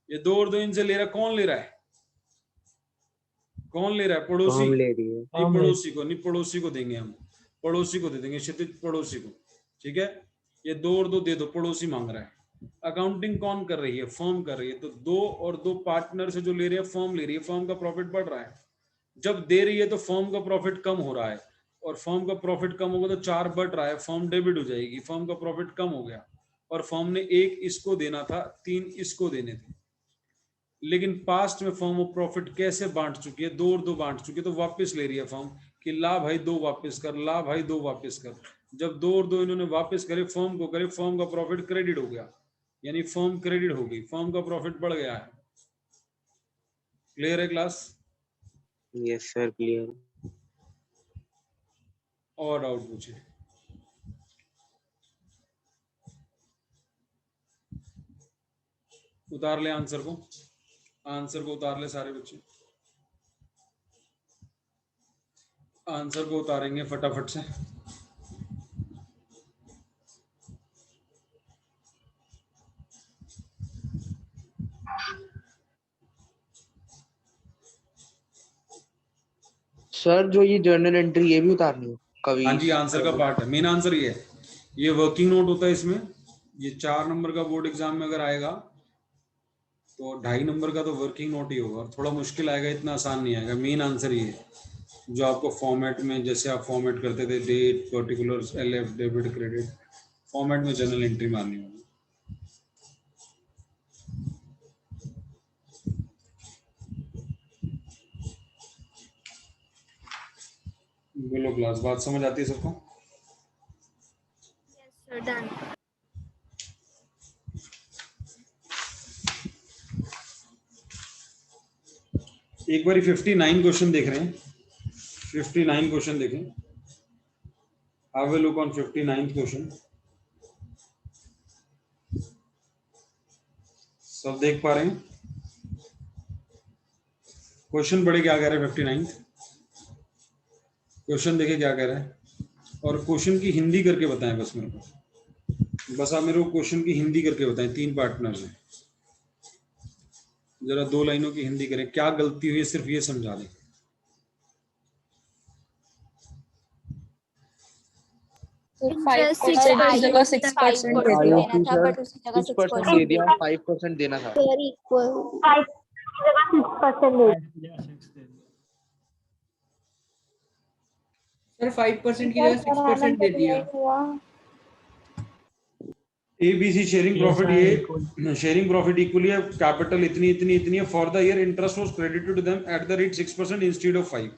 ये 2 और 2 इनसे ले रहा है। कौन ले रहा है? कौन ले रहा है? पड़ोसी ले रही है। नहीं, पड़ोसी को नहीं, पड़ोसी को देंगे हम, पड़ोसी को दे देंगे, क्षितिज पड़ोसी को। ठीक है, ये 2 और 2 दे दो, पड़ोसी मांग रहा है। अकाउंटिंग कौन कर रही है? फर्म कर रही है। तो 2 और 2 पार्टनर से जो ले रही है, फर्म ले रही है। फर्म का प्रॉफिट बढ़ रहा है। जब दे रही है तो फर्म का प्रॉफिट कम हो रहा है, और फर्म का प्रॉफिट कम होगा तो 4 बढ़ रहा है, फर्म डेबिट हो जाएगी। फर्म का प्रॉफिट कम हो गया और फर्म ने 1 इसको देना था, 3 इसको देने थे। लेकिन पास्ट में फर्म वो प्रॉफिट कैसे बांट चुकी है? 2 और 2 बांट चुकी है। तो वापस ले रही है फर्म कि ला भाई 2 वापस कर, ला भाई 2 वापस कर। जब 2 और 2 इन्होंने वापस करे, फर्म को करे, फर्म का प्रॉफिट क्रेडिट हो गया, यानी फर्म क्रेडिट हो गई, फर्म का प्रॉफिट बढ़ गया है। क्लियर है क्लास? Yes sir, clear. और डाउट पूछे? उतार ले आंसर को, आंसर को उतार ले सारे बच्चे, आंसर को उतारेंगे फटाफट से। सर जो ये जर्नल एंट्री ये भी उतारनी है कभी? हाँ जी, आंसर का पार्ट है, मेन आंसर ये है। ये वर्किंग नोट होता है इसमें। ये 4 नंबर का बोर्ड एग्जाम में अगर आएगा तो 2.5 नंबर का तो वर्किंग नोट ही होगा, और थोड़ा मुश्किल आएगा, इतना आसान नहीं आएगा। मेन आंसर ये है जो आपको फॉर्मेट में, जैसे आप फॉर्मेट करते थे, date, particulars, LF, debit, credit, format में जर्नल एंट्री मारनी होगी। बोलो क्लास, बात समझ आती है सबको? Yes, sir, done. एक बारी 59 क्वेश्चन देख रहे हैं। 59 क्वेश्चन देखें। Have a look on 59th question. सब देख पा रहे हैं? क्वेश्चन पढ़े क्या कह रहे हैं 59th क्वेश्चन, देखे क्या कह रहा है, और क्वेश्चन की हिंदी करके बताएं बस मेरे को। बस आप मेरे को क्वेश्चन की हिंदी करके बताएं। 3 पार्टनर्स हैं, जरा 2 लाइनों की हिंदी करें। क्या गलती हुई सिर्फ ये समझा दें। Interest सर, की आई जगह उसी 6% जगह दे देना था, बट उसी जगह 6% 6% दे दिया, 5% देना था। सर इक्वल 6% सर 5% की जगह 6% दे दिया। ABC शेयरिंग प्रॉफिट, ये शेयरिंग प्रॉफिट इक्वली है, कैपिटल इतनी इतनी इतनी है। For the year interest was credited to them at the rate 6% instead of 5।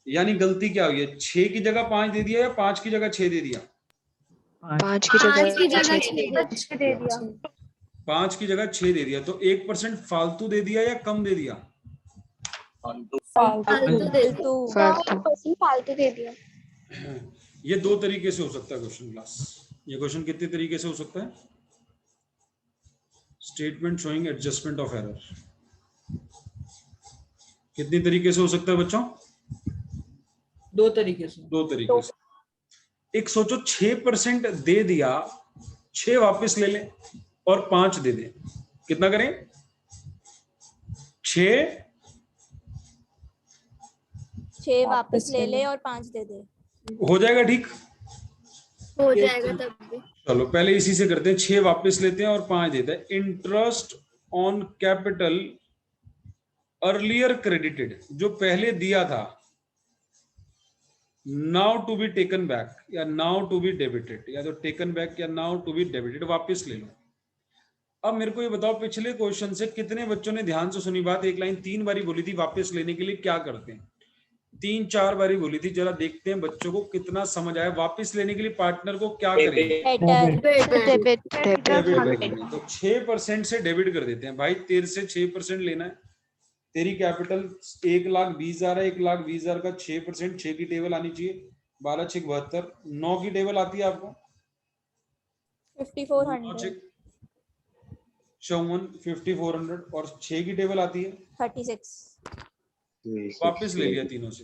यानी गलती क्या हुई है? 6 की जगह 5 दे दिया या 5 की जगह 6 दे दिया? 5 की 5 की जगह जगह 6 दे दिया। 5 की जगह 6 दे दिया। तो 1% फालतू दे दिया या कम दे दिया? फालतू दे दिया। फालतू दे दिया। ये 2 तरीके से हो सकता है क्वेश्चन क्लास। ये क्वेश्चन कितने तरीके से हो सकता है? Statement showing adjustment of error. कितनी तरीके से हो सकता है बच्चों? 2 तरीके से। 2 तरीके से। एक सोचो 6% दे दिया, 6 वापस ले ले और 5 दे दे, कितना करें? 6 वापस ले ले और 5 दे दे। हो जाएगा ठीक? हो जाएगा तब भी। चलो पहले इसी से करते हैं। 6 वापस लेते हैं और 5 देते हैं। Interest on capital earlier credited, जो पहले दिया था, now to be taken back या नाउ टू बी डेबिटेड, या तो टेकन बैक या नाउ टू बी डेबिटेड, वापस ले लो। अब मेरे को ये बताओ पिछले क्वेश्चन से कितने बच्चों ने ध्यान से सुनी बात, एक लाइन 3 बारी बोली थी वापस लेने के लिए क्या करते हैं, 3-4 बारी बोली थी, जरा देखते हैं बच्चों को कितना समझ आया। वापस लेने के लिए पार्टनर को क्या करेंगे, तो 6% से डेबिट कर देते हैं भाई। तेरे से 6% लेना है, तेरी कैपिटल 1,20,000 है, 1,20,000 का 6%, 6 की टेबल आनी चाहिए, 12 6 72, 9 की टेबल आती है आपको 5400 5400, और 6 की टेबल आती है 36। वापस ले लिया तीनों से।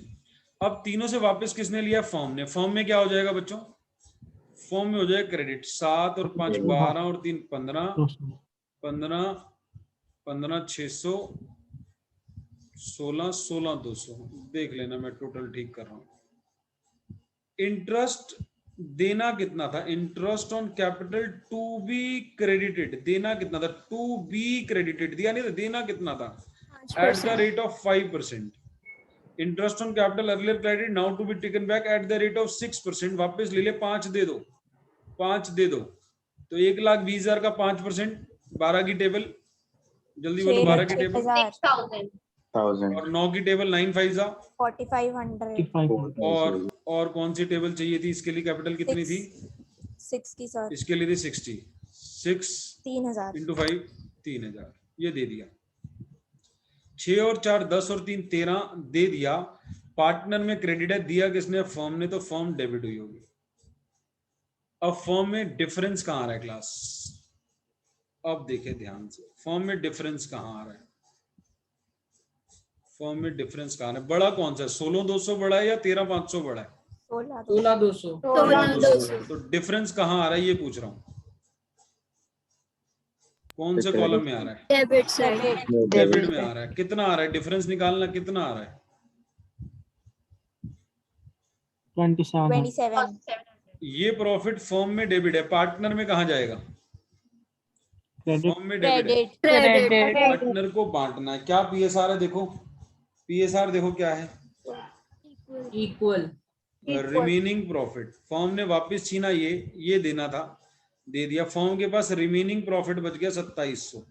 अब तीनों से वापस किसने लिया, फॉर्म ने। फॉर्म में क्या हो जाएगा बच्चों, फॉर्म में हो जाएगा क्रेडिट, 7 और 5 12 और 3 15, 15 15 600, 16 16 200, देख लेना मैं टोटल ठीक कर रहा हूं। इंटरेस्ट देना कितना था, interest on capital to be credited, देना कितना था, टू बी क्रेडिटेड, दिया नहीं था, देना कितना था, at the rate of 5%। Interest on capital earlier credit now to be taken back at the rate of 6%, वापस ले ले, 5 दे दो, 5 दे दो, तो 1,20,000 का 5%, 12 की टेबल, जल्दी बोलो 12 की टेबल, 6,000 और 9 की टेबल 9 5 4500 और कौन सी टेबल चाहिए थी इसके लिए, कैपिटल कितनी थी, 60 सर, इसके लिए थी 60, 6 3000 इंटू 5 3000, ये दे दिया। 6 और 4 10 और 3 13 दे दिया। पार्टनर में क्रेडिट है, दिया किसने, फर्म ने, तो फर्म डेबिट हुई होगी। अब फर्म में डिफरेंस कहां आ रहा है क्लास, अब देखे ध्यान से, फर्म में डिफरेंस कहां आ रहा है, फर्म में डिफरेंस कहां है, बड़ा कौन सा है, 16,200 बड़ा है या 13,500 बड़ा है, 16,200। तो डिफरेंस कहां आ रहा है ये पूछ रहा हूं, कौन से कॉलम में आ रहा है, डेबिट साइड, डेबिट में आ रहा है। कितना आ रहा है, डिफरेंस निकालना, कितना आ रहा है, 27। ये प्रॉफिट फर्म में डेबिट है, पार्टनर में कहां जाएगा, फर्म में डेबिट है, क्रेडिट, पार्टनर को बांटना है। क्या पीएसआर है, देखो पीएसआर देखो क्या है, इक्वल रिमेनिंग प्रॉफिट। फर्म ने वापस छीना, ये देना था, दे दिया। फर्म के पास रिमेनिंग प्रॉफिट बच गया 2700।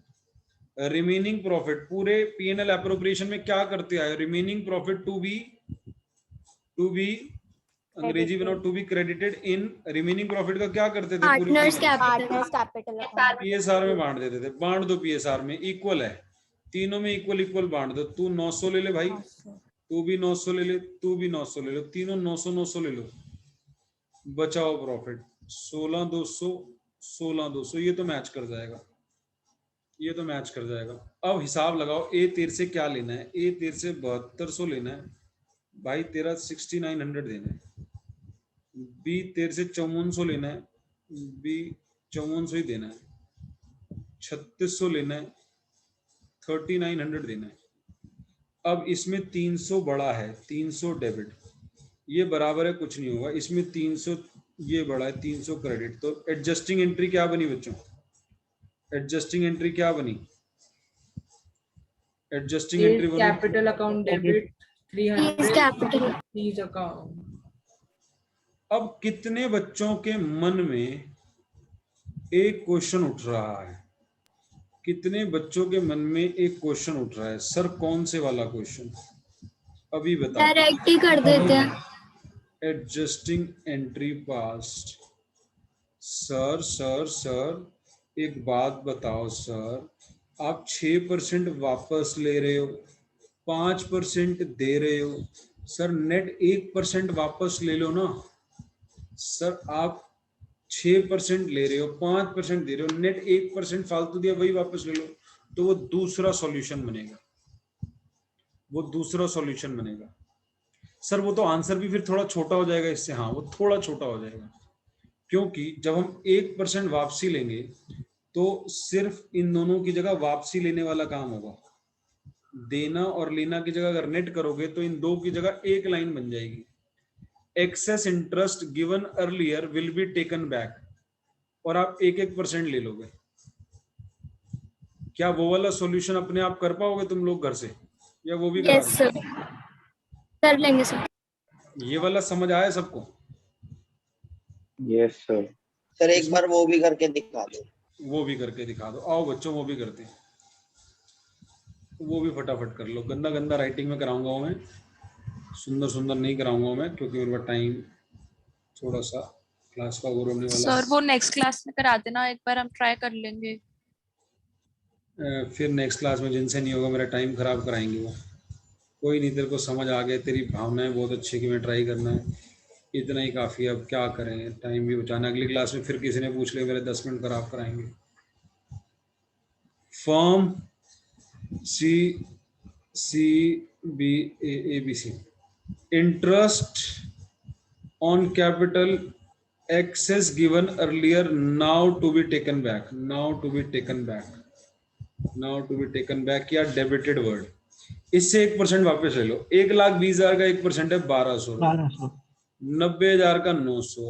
रिमेनिंग प्रॉफिट पूरे पीएनएल एप्रोप्रिएशन में क्या करते आए, रिमेनिंग प्रॉफिट टू बी अंग्रेजी बनाओ, to be credited in, remaining profit का क्या करते थे, पार्टनर्स पार्टनर्स कैपिटल पीएसआर में बांट देते थे। बांट दो, पीएसआर में इक्वल है, तीनों में इक्वल इक्वल बांट दो। तू 900 ले ले भाई, तू भी 900 ले ले, तू भी 900 ले लो, तीनों 900 900 ले लो, बचाओ प्रॉफिट 16,200 16,200, ये तो मैच कर जाएगा, ये तो मैच कर जाएगा। अब हिसाब लगाओ, ए तेरे से क्या लेना है, ए तेरे से 7200 लेना है भाई, तेरा 6900 देना है। बी तेरे से 5400 लेना है, बी 5400 ही देना है। 3600 लेना है, 3900 देना है। अब इसमें 300 बड़ा है, 300 डेबिट, ये बराबर है कुछ नहीं होगा, इसमें 300 ये बड़ा है, 300 क्रेडिट। तो एडजस्टिंग एंट्री क्या बनी बच्चों, एडजस्टिंग एंट्री क्या बनी, एडजस्टिंग एंट्री बनी capital account debit 300 capital, fees account. अब कितने बच्चों के मन में एक क्वेश्चन उठ रहा है, कितने बच्चों के मन में एक क्वेश्चन उठ रहा है, सर कौन से वाला क्वेश्चन, अभी बताओ। डायरेक्ट ही कर देते हैं, adjusting entry past. Sir sir sir एक बात बताओ सर, आप 6% वापस ले रहे हो, 5% दे रहे हो, सर नेट 1% वापस ले लो ना। सर आप 6% ले रहे हो, 5% दे रहे हो, नेट 1% फालतू दिया, वही वापस ले लो। तो वो दूसरा सॉल्यूशन बनेगा, वो दूसरा सॉल्यूशन बनेगा। सर वो तो आंसर भी फिर थोड़ा छोटा हो जाएगा इससे, हाँ वो थोड़ा छोटा हो जाएगा, क्योंकि जब हम 1% वापसी लेंगे तो सिर्फ इन दोनों की जगह वापसी लेने वाला काम होगा। देना और लेना की जगह अगर नेट करोगे तो इन दो की जगह एक लाइन बन जाएगी, excess interest given earlier will be taken back, और आप 1% ले लोगे। क्या वो वाला सॉल्यूशन अपने आप कर पाओगे तुम लोग घर से, या वो भी करा यस सर, कर लेंगे सर। ये वाला समझ आया सबको? Yes sir. सर एक बार वो भी करके दिखा दो। वो भी करके दिखा दो। आओ बच्चों, वो भी करते हैं, वो भी फटाफट कर लो। गंदा गंदा राइटिंग में कराऊंगा वो मैं, सुंदर सुंदर नहीं कराऊंगा मैं, क्योंकि मेरे पास टाइम थोड़ा सा क्लास का ओवर होने वाला सर वो नेक्स्ट क्लास में करा देना, एक बार हम ट्राई कर लेंगे। फिर नेक्स्ट क्लास में जिनसे नहीं होगा मेरा टाइम खराब कराएंगे वो। कोई नहीं, तेरे को समझ आ गया, तेरी भावनाएं बहुत अच्छी कि मैं ट्राई करना है, इतना ही काफ़ी। अब क्या करें, टाइम भी बचाना। अगली क्लास में फिर किसी ने पूछ लिया, मेरे 10 मिनट खराब कराएंगे। Form ABC interest on capital excess given earlier now to be taken back या डेबिटेड वर्ड। इससे 1% वापस ले लो। 1,20,000 का 1% है 1200, 90,000 का 900,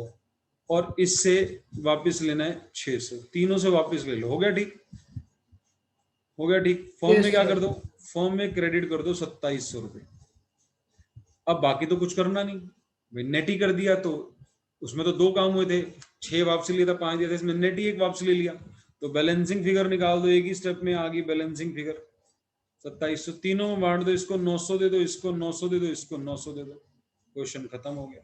और इससे वापस लेना है 600। तीनों से वापस ले लो। हो गया ठीक? हो गया ठीक? फॉर्म में क्या कर दो, फॉर्म में क्रेडिट कर दो 2700 रुपये। अब बाकी तो कुछ करना नहीं भाई, नेट ही कर दिया। तो उसमें तो 2 काम हुए थे, 6 वापसी लिया था, 5 दिया था, इसमें नेट ही 1 वापसी ले लिया। तो बैलेंसिंग फिगर निकाल दो, एक ही स्टेप में आ गई बैलेंसिंग फिगर 2700। तीनों में बांट दो, इसको 900 दे दो, इसको 900 दे दो, इसको 900 दे दो। क्वेश्चन खत्म हो गया।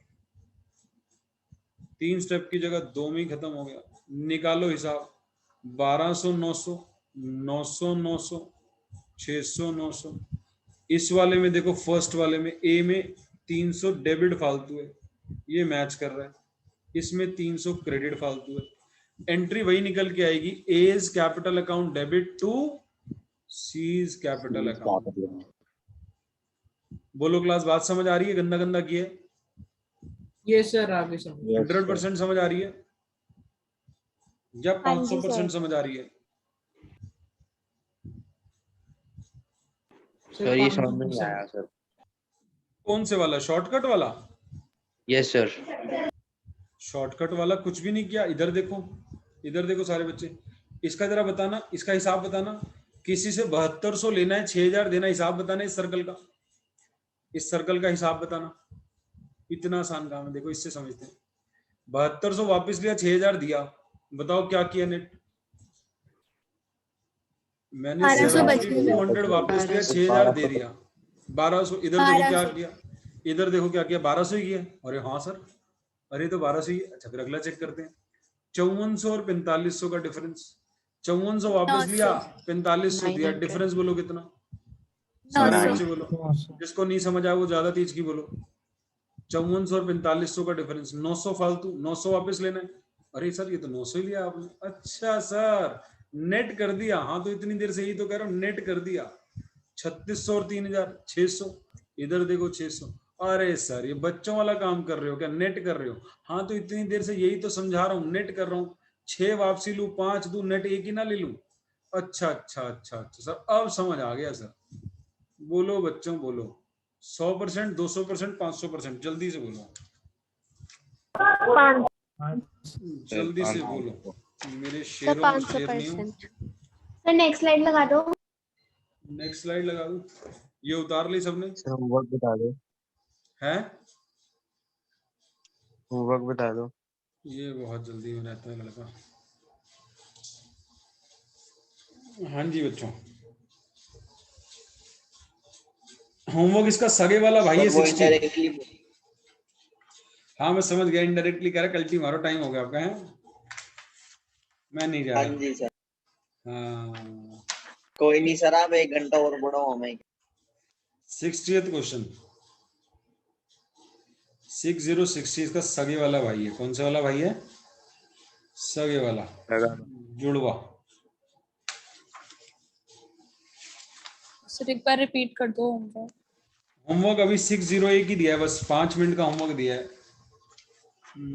3 स्टेप की जगह 2 में ही खत्म हो गया। निकालो हिसाब, 1200 900, 900 900, 600 900। इस वाले में देखो, फर्स्ट वाले में ए में 300 डेबिट फालतू है, ये मैच कर रहा है। इसमें 300 क्रेडिट फालतू है। एंट्री वही निकल के आएगी, as capital account debit to C's capital account. बोलो क्लास, बात समझ आ रही है? गंदा गंदा किए? ये सर आगे समझ। 100% समझ आ रही है या 500% समझ आ रही है? सर ये समझ में नहीं आया सर। कौन से वाला? शॉर्टकट वाला? Yes sir. शॉर्टकट वाला कुछ भी नहीं किया। इधर देखो, इधर देखो सारे बच्चे, इसका जरा बताना, इसका हिसाब बताना। किसी से 7200 लेना है, 6000 देना, हिसाब बताना इस सर्कल का, इस सर्कल का हिसाब बताना। इतना आसान काम है, देखो इससे समझते हैं। 7200 वापस लिया, 6000 दिया, बताओ क्या किया नेट? मैंने 7200 वापस लिया, 6000 दे दिया, 1200। इधर देखो क्या किया, इधर देखो क्या किया, 1200 ही किया। अरे हाँ सर, अरे तो 1200 ही। अच्छा फिर अगला चेक करते हैं। 5400 और 4500 का डिफरेंस। 5400 वापस लिया, 4500 दिया, डिफरेंस बोलो कितना? सारे बच्चे बोलो, जिसको नहीं समझ आया वो ज्यादा तेज की बोलो। 5400 और 4500 का डिफरेंस, 900 फालतू, 900 वापस लेना है। अरे सर ये तो 900 ही लिया आपने। अच्छा सर, नेट कर दिया। हाँ तो इतनी देर से ही तो कह रहा हूँ, नेट कर दिया। 3600 और 3000, 600। इधर देखो 600। अरे सर ये बच्चों वाला काम कर रहे हो क्या? नेट कर रहे हो? हाँ तो इतनी देर से यही तो समझा रहा हूँ, नेट कर रहा हूँ। 6 वापसी लू, 5 दूं, नेट एक ही ना ले लूं? अच्छा अच्छा अच्छा अच्छा सर, अब समझ आ गया सर। बोलो बच्चों बोलो, 100%, 200%, 500%, जल्दी से बोलो, जल्दी से बोलो। मेरे शेरों में शेर नहीं हूं। सर नेक्स्ट स्लाइड लगा दो। नेक्स्ट स्लाइड लगा दूं? ये उतार ली सबने? होमवर्क बता दो। है? होमवर्क बता दो। ये बहुत जल्दी में रहता है लड़का। हाँ जी बच्चों, होमवर्क इसका सगे वाला भाई है 60। हाँ मैं समझ गया, इनडायरेक्टली कह रहा कल्टी मारो, टाइम हो गया आपका। है मैं नहीं जा रहा। हाँ जी सर। हाँ कोई नहीं सर, आप 1 घंटा और बढ़ो हमें। 60th क्वेश्चन, 6060 इसका सगे वाला भाई है। कौन सा वाला भाई है? सगे वाला, जुड़वा। सर एक बार रिपीट कर दो होमवर्क। होमवर्क अभी 601 ही दिया है, बस 5 मिनट का होमवर्क दिया है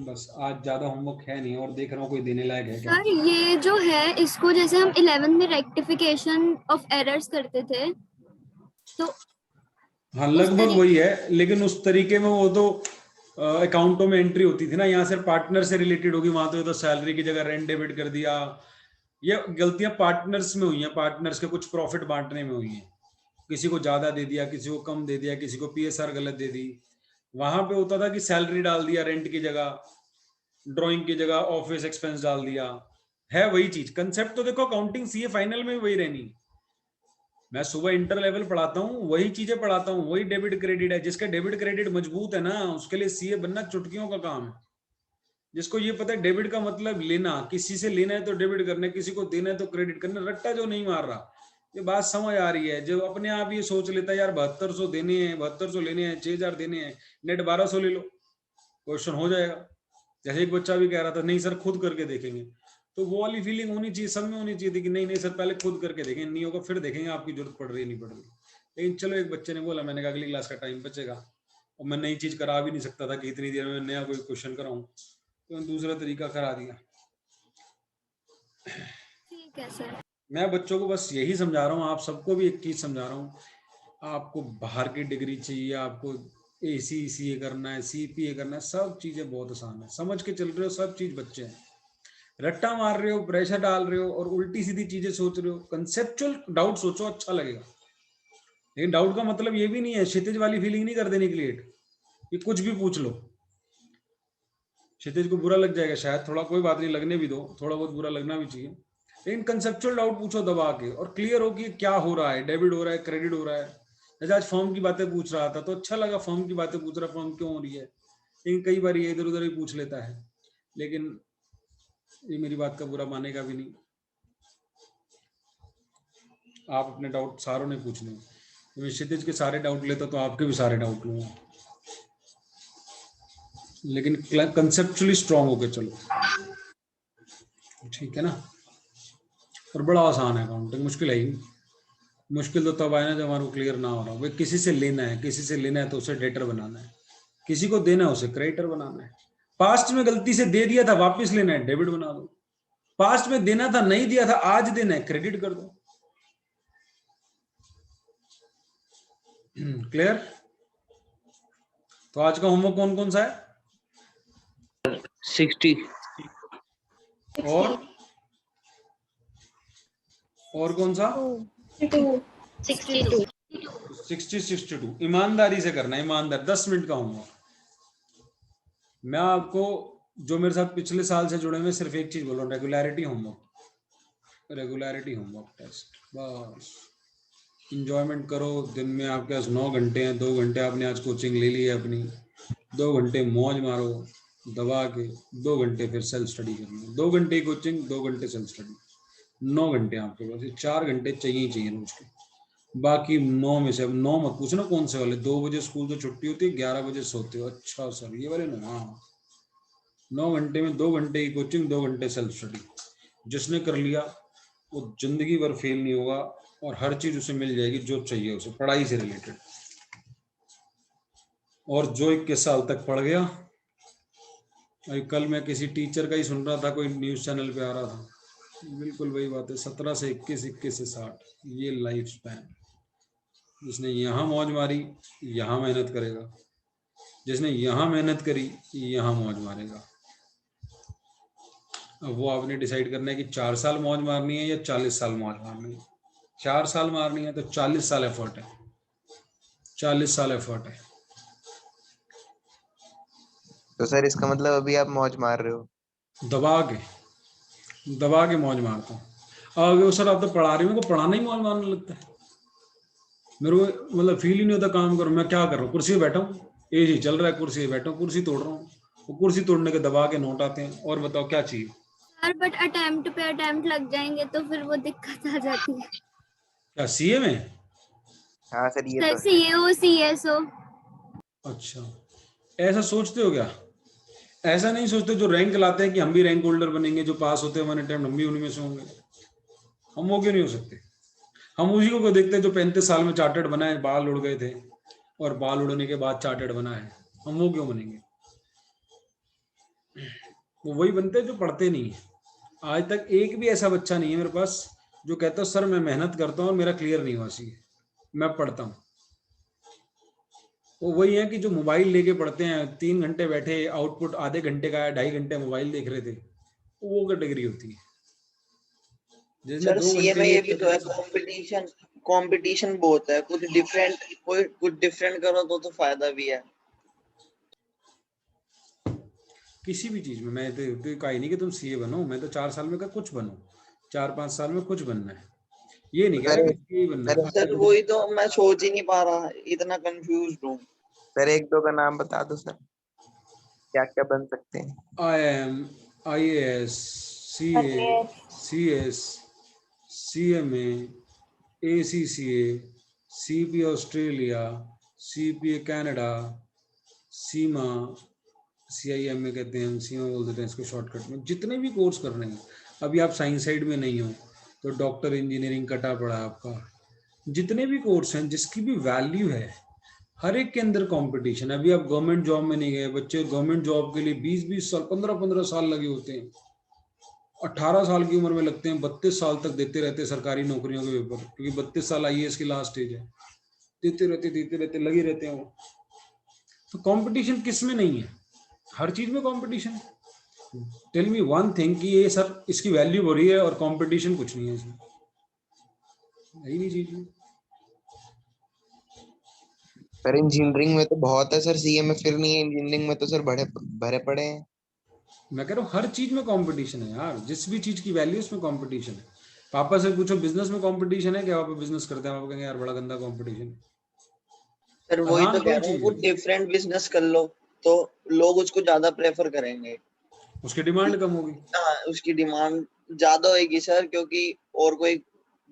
बस। आज ज्यादा होमवर्क है नहीं, और देख रहा हूँ कोई देने लायक है क्या? सर ये जो है, इसको जैसे हम 11 में रेक्टिफिकेशन ऑफ एरर्स करते थे, तो हाँ लगभग वही है, लेकिन उस तरीके में वो तो अकाउंटों में एंट्री होती थी ना। यहाँ से पार्टनर से रिलेटेड होगी, वहां तो सैलरी की जगह रेंट डेबिट कर दिया। ये गलतियां पार्टनर्स में हुई हैं, पार्टनर्स के कुछ प्रॉफिट बांटने में हुई हैं। किसी को ज्यादा दे दिया, किसी को कम दे दिया, किसी को पीएसआर गलत दे दी, वहां पे होता था कि सैलरी डाल दिया रेंट की जगह, ड्राइंग की जगह ऑफिस एक्सपेंस डाल दिया, है वही चीज। कंसेप्ट तो देखो अकाउंटिंग सीए फाइनल में भी वही रहनी। मैं सुबह इंटर लेवल पढ़ाता हूँ, वही चीजें पढ़ाता हूँ, वही डेबिट क्रेडिट है। जिसका डेबिट क्रेडिट मजबूत है ना, उसके लिए सीए बनना चुटकियों का काम है। जिसको ये पता है डेबिट का मतलब लेना, किसी से लेना है तो डेबिट करना, किसी को देना है तो क्रेडिट करना, रट्टा जो नहीं मार रहा, ये बात समझ आ रही है। जो अपने आप ये सोच लेता है यार 7200 देने हैं, 7200 लेने हैं, 6000 देने हैं, नेट 1200 ले लो, क्वेश्चन हो जाएगा। जैसे एक बच्चा भी कह रहा था नहीं सर खुद करके देखेंगे, तो वो वाली फीलिंग होनी चाहिए, सब में होनी चाहिए थी कि नहीं नहीं सर पहले खुद करके देखें, नहीं होगा फिर देखेंगे आपकी जरूरत पड़ रही है नहीं पड़ रही। लेकिन चलो एक बच्चे ने बोला, मैंने कहा अगली क्लास का टाइम बचेगा और मैं नई चीज करा भी नहीं सकता था कि इतनी देर में नया कोई क्वेश्चन कराऊं, तो दूसरा तरीका करा दिया। ठीक है सर। मैं बच्चों को बस यही समझा रहा हूँ, आप सबको भी एक चीज समझा रहा हूँ, आपको बाहर की डिग्री चाहिए, आपको ACCA करना है, CPA करना है, सब चीजें बहुत आसान है, समझ के चल रहे हो, सब चीज बच्चे हैं। रट्टा मार रहे हो, प्रेशर डाल रहे हो और उल्टी सीधी चीजें सोच रहे हो, कंसेप्चुअल डाउट सोचो, अच्छा लगेगा। लेकिन डाउट का मतलब ये भी नहीं है क्षितिज वाली फीलिंग नहीं कर देनी क्रिएट कि कुछ भी पूछ लो। क्षितिज को बुरा लग जाएगा शायद, थोड़ा कोई बात नहीं, लगने भी दो, थोड़ा बहुत बुरा लगना भी चाहिए। लेकिन कंसेप्चुअल डाउट पूछो दबा के और क्लियर हो कि क्या हो रहा है, डेबिट हो रहा है, क्रेडिट हो रहा है। जैसे आज फॉर्म की बातें पूछ रहा था तो अच्छा लगा, फॉर्म की बातें पूछ रहा, फॉर्म क्यों हो रही है। लेकिन कई बार ये इधर उधर ही पूछ लेता है, लेकिन ये मेरी बात का बुरा मानेगा भी नहीं। आप अपने डाउट सारों ने पूछने, मैं क्षितिज के सारे डाउट लेता तो आपके भी सारे डाउट लूंगा, लेकिन कंसेप्चुअली स्ट्रांग होके चलो, ठीक है ना। और बड़ा आसान है अकाउंटिंग, मुश्किल है ही। मुश्किल तो तब आए ना जब हमारे को क्लियर ना हो रहा हो। भाई किसी से लेना है, किसी से लेना है तो उसे डेटर बनाना है, किसी को देना है उसे क्रेडिटर बनाना है। पास्ट में गलती से दे दिया था, वापस लेना है, डेबिट बना दो। पास्ट में देना था, नहीं दिया था, आज देना है, क्रेडिट कर दो। क्लियर? तो आज का होमवर्क कौन कौन सा है? 60। और कौन सा? 62 62। ईमानदारी से करना है, ईमानदार। 10 मिनट का होमवर्क। मैं आपको जो मेरे साथ पिछले साल से जुड़े हुए सिर्फ एक चीज बोल रहा हूँ, regularity homework, regularity homework test. बस इंजॉयमेंट करो। दिन में आपके पास 9 घंटे हैं, 2 घंटे आपने आज कोचिंग ले ली है अपनी, 2 घंटे मौज मारो दबा के, 2 घंटे फिर सेल्फ स्टडी करनी। 2 घंटे कोचिंग, 2 घंटे सेल्फ स्टडी, 9 घंटे आपके पास। 4 घंटे चाहिए ही चाहिए रोज के। बाकी 9 में से, अब 9 मत पूछना कौन से वाले। 2 बजे स्कूल से छुट्टी होती है, 11 बजे सोते हो। अच्छा सर ये वाले ना, हाँ। 9 घंटे में 2 घंटे की कोचिंग, 2 घंटे सेल्फ स्टडी। जिसने कर लिया वो जिंदगी भर फेल नहीं होगा और हर चीज उसे मिल जाएगी जो चाहिए उसे, पढ़ाई से रिलेटेड। और जो 21 साल तक पढ़ गया, अभी कल मैं किसी टीचर का ही सुन रहा था, कोई न्यूज चैनल पे आ रहा था, बिल्कुल वही बात है। 17 से 21, 21 से 60, ये लाइफ स्पैन। जिसने यहाँ मौज मारी यहाँ मेहनत करेगा, जिसने यहाँ मेहनत करी यहाँ मौज मारेगा। अब वो आपने डिसाइड करना है कि 4 साल मौज मारनी है या 40 साल मौज मारनी है। 4 साल मारनी है तो 40 साल एफर्ट है, 40 साल एफर्ट है। तो सर इसका मतलब अभी आप मौज मार रहे हो? दबा के मौज मारता हूँ। अब सर आप तो पढ़ा रहे हो, मेरे को पढ़ाना ही मौज मारने लगता है। मेरे को मतलब फील ही नहीं होता काम करो। मैं क्या कर रहा हूँ, कुर्सी पे बैठा हूँ, एसी चल रहा है, कुर्सी पे बैठा हूँ, कुर्सी तोड़ रहा हूँ। वो कुर्सी तोड़ने के दबा के नोट आते हैं। और बताओ क्या चाहिए सर बट अटेम्प्ट पे अटेम्प्ट लग जाएंगे तो फिर वो दिक्कत आ जाती है। क्या सीए में? हाँ सर ये तो सीए सीएसओ। अच्छा ऐसा सोचते हो क्या? ऐसा नहीं सोचते जो रैंक लाते हैं कि हम भी रैंक होल्डर बनेंगे, जो पास होते हैं वन अटेम्प्ट हम भी उनमें से होंगे। हम वो क्यों नहीं हो सकते? हम उसी को देखते हैं जो 35 साल में चार्टर्ड बना है, बाल उड़ गए थे और बाल उड़ने के बाद चार्टर्ड बना है। हम वो क्यों बनेंगे? वो वही बनते हैं जो पढ़ते नहीं है। आज तक एक भी ऐसा बच्चा नहीं है मेरे पास जो कहता सर मैं मेहनत करता हूँ और मेरा क्लियर नहीं हुआ सी, मैं पढ़ता हूँ। वो वही है कि जो मोबाइल लेके पढ़ते हैं, 3 घंटे बैठे, आउटपुट आधे घंटे का है, 2.5 घंटे मोबाइल देख रहे थे, वो कैटेगरी होती है। सर सीए में ये भी तो है, कंपटीशन बहुत है। कुछ डिफरेंट करो तो फायदा भी है। किसी भी चीज में। मैं तो कहा ही नहीं कि तुम सीए बनो, मैं तो 4 साल में का कुछ बनो, 4-5 साल में कुछ बनना है, ये नहीं कह रहा कि सीए बनना है। सर वही तो मैं सोच ही नहीं पा रहा, इतना कंफ्यूज हूँ। सर एक दो का नाम बता दो सर, क्या क्या बन सकते हैं। IIM, IAS, CA, CS, CMA, ACCA, CPA Australia, CPA Canada, CIMA, CIMA कहते हैं, सीमा बोल देते हैं इसको शॉर्टकट में। जितने भी कोर्स कर रहे हैं, अभी आप साइंस साइड में नहीं हो तो डॉक्टर इंजीनियरिंग कटा पड़ा आपका। जितने भी कोर्स हैं जिसकी भी वैल्यू है, हर एक के अंदर कंपटीशन है। अभी आप गवर्नमेंट जॉब में नहीं गए, बच्चे गवर्नमेंट जॉब के लिए 20-20 साल, 15-15 साल लगे होते हैं, 18 साल की उम्र में लगते हैं, 32 साल तक देते रहते हैं सरकारी नौकरियों के पेपर, क्योंकि 32 साल IAS की लास्ट स्टेज है। देते रहते लगे रहते हैं वो। तो कंपटीशन किस में नहीं है? हर चीज में कंपटीशन है। टेल मी वन थिंग कि ये सर इसकी वैल्यू हो रही है और कंपटीशन कुछ नहीं है इसमें, यही नहीं चीज है। सर इंजीनियरिंग में तो बहुत है सर, सीए में फिर नहीं है, इंजीनियरिंग में तो सर भरे पड़े हैं। मैं कह रहा हूँ हर चीज में कंपटीशन है यार, जिस भी चीज की वैल्यू उसमें कंपटीशन है। पापा से पूछो बिजनेस में कंपटीशन है क्या? पापा बिजनेस करते हैं, पापा कहेंगे यार बड़ा गंदा कंपटीशन है। सर वही आसान तो कह कोई रहा हूँ, चीज वो है, डिफरेंट बिजनेस कर लो तो लोग उसको ज्यादा प्रेफर करेंगे। उसकी डिमांड कम होगी। हाँ, उसकी डिमांड ज्यादा होगी सर, क्योंकि और कोई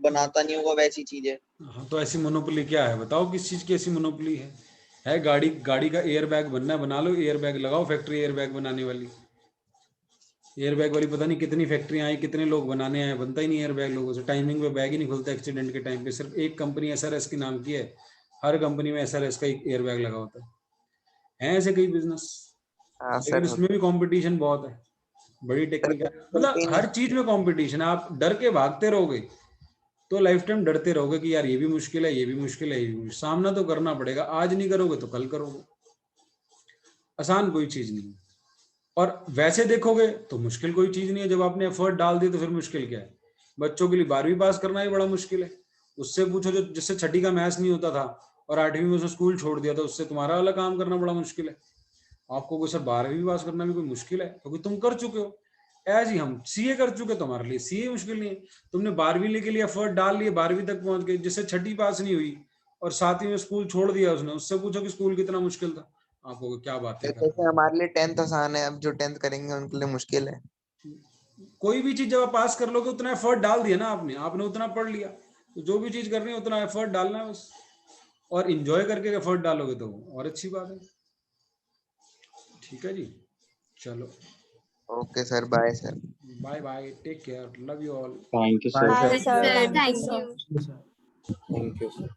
बनाता नहीं होगा वैसी चीजें। हाँ, तो ऐसी मोनोपोली क्या है बताओ? किस चीज की ऐसी मोनोपोली है? गाड़ी का एयर बैग बनना है, बना लो, एयर बैग लगाओ फैक्ट्री एयर बैग बनाने वाली। एयर बैग वाली पता नहीं कितनी फैक्ट्रियां आई, कितने लोग बनाने आए, बनता ही नहीं एयर बैग लोगों से। टाइमिंग पे बैग ही नहीं खुलता एक्सीडेंट के टाइम पे। सिर्फ एक कंपनी SRS की नाम की है, हर कंपनी में SRS का एक एयर बैग लगा होता है ऐसे कई बिजनेस। हाँ लेकिन सर, उसमें भी कंपटीशन बहुत है, बड़ी टेक्निकल, मतलब हर चीज में कंपटीशन है। आप डर के भागते रहोगे तो लाइफ टाइम डरते रहोगे कि यार ये भी मुश्किल है, ये भी मुश्किल है, ये भी मुश्किल। सामना तो करना पड़ेगा, आज नहीं करोगे तो कल करोगे। आसान कोई चीज नहीं है, और वैसे देखोगे तो मुश्किल कोई चीज नहीं है। जब आपने एफर्ट डाल दी तो फिर मुश्किल क्या है? बच्चों के लिए 12वीं पास करना ही बड़ा मुश्किल है। उससे पूछो जो जिससे 6ठी का मैथ्स नहीं होता था और 8वीं में उसने स्कूल छोड़ दिया था, उससे तुम्हारा वाला काम करना बड़ा मुश्किल है। आपको कोई सर 12वीं पास करना भी कोई मुश्किल है क्योंकि तुम कर चुके हो। एज ही हम सीए कर चुके, तुम्हारे लिए सीए मुश्किल नहीं है। तुमने 12वीं के लिए एफर्ट डाल लिए, 12वीं तक पहुंच गए। जिससे 6ठी पास नहीं हुई और 7वीं में स्कूल छोड़ दिया उसने, उससे पूछो कि स्कूल कितना मुश्किल था। आपको क्या बातें कर रहे जैसे हमारे लिए 10th आसान है, अब जो 10th करेंगे उनके लिए मुश्किल है। हो। कोई भी चीज जब आप पास कर लोगे, उतना एफर्ट डाल दिया ना आपने उतना पढ़ लिया, तो जो भी चीज करनी है उतना एफर्ट डालना है बस। और इंजॉय करके एफर्ट डालोगे तो और अच्छी बात है। ठीक है जी, चलो okay sir, bye sir. Bye bye, take care, love you all. Thank you Bye, सर। Bye, sir. Sir, Thank you, thank sir. you. Thank you sir.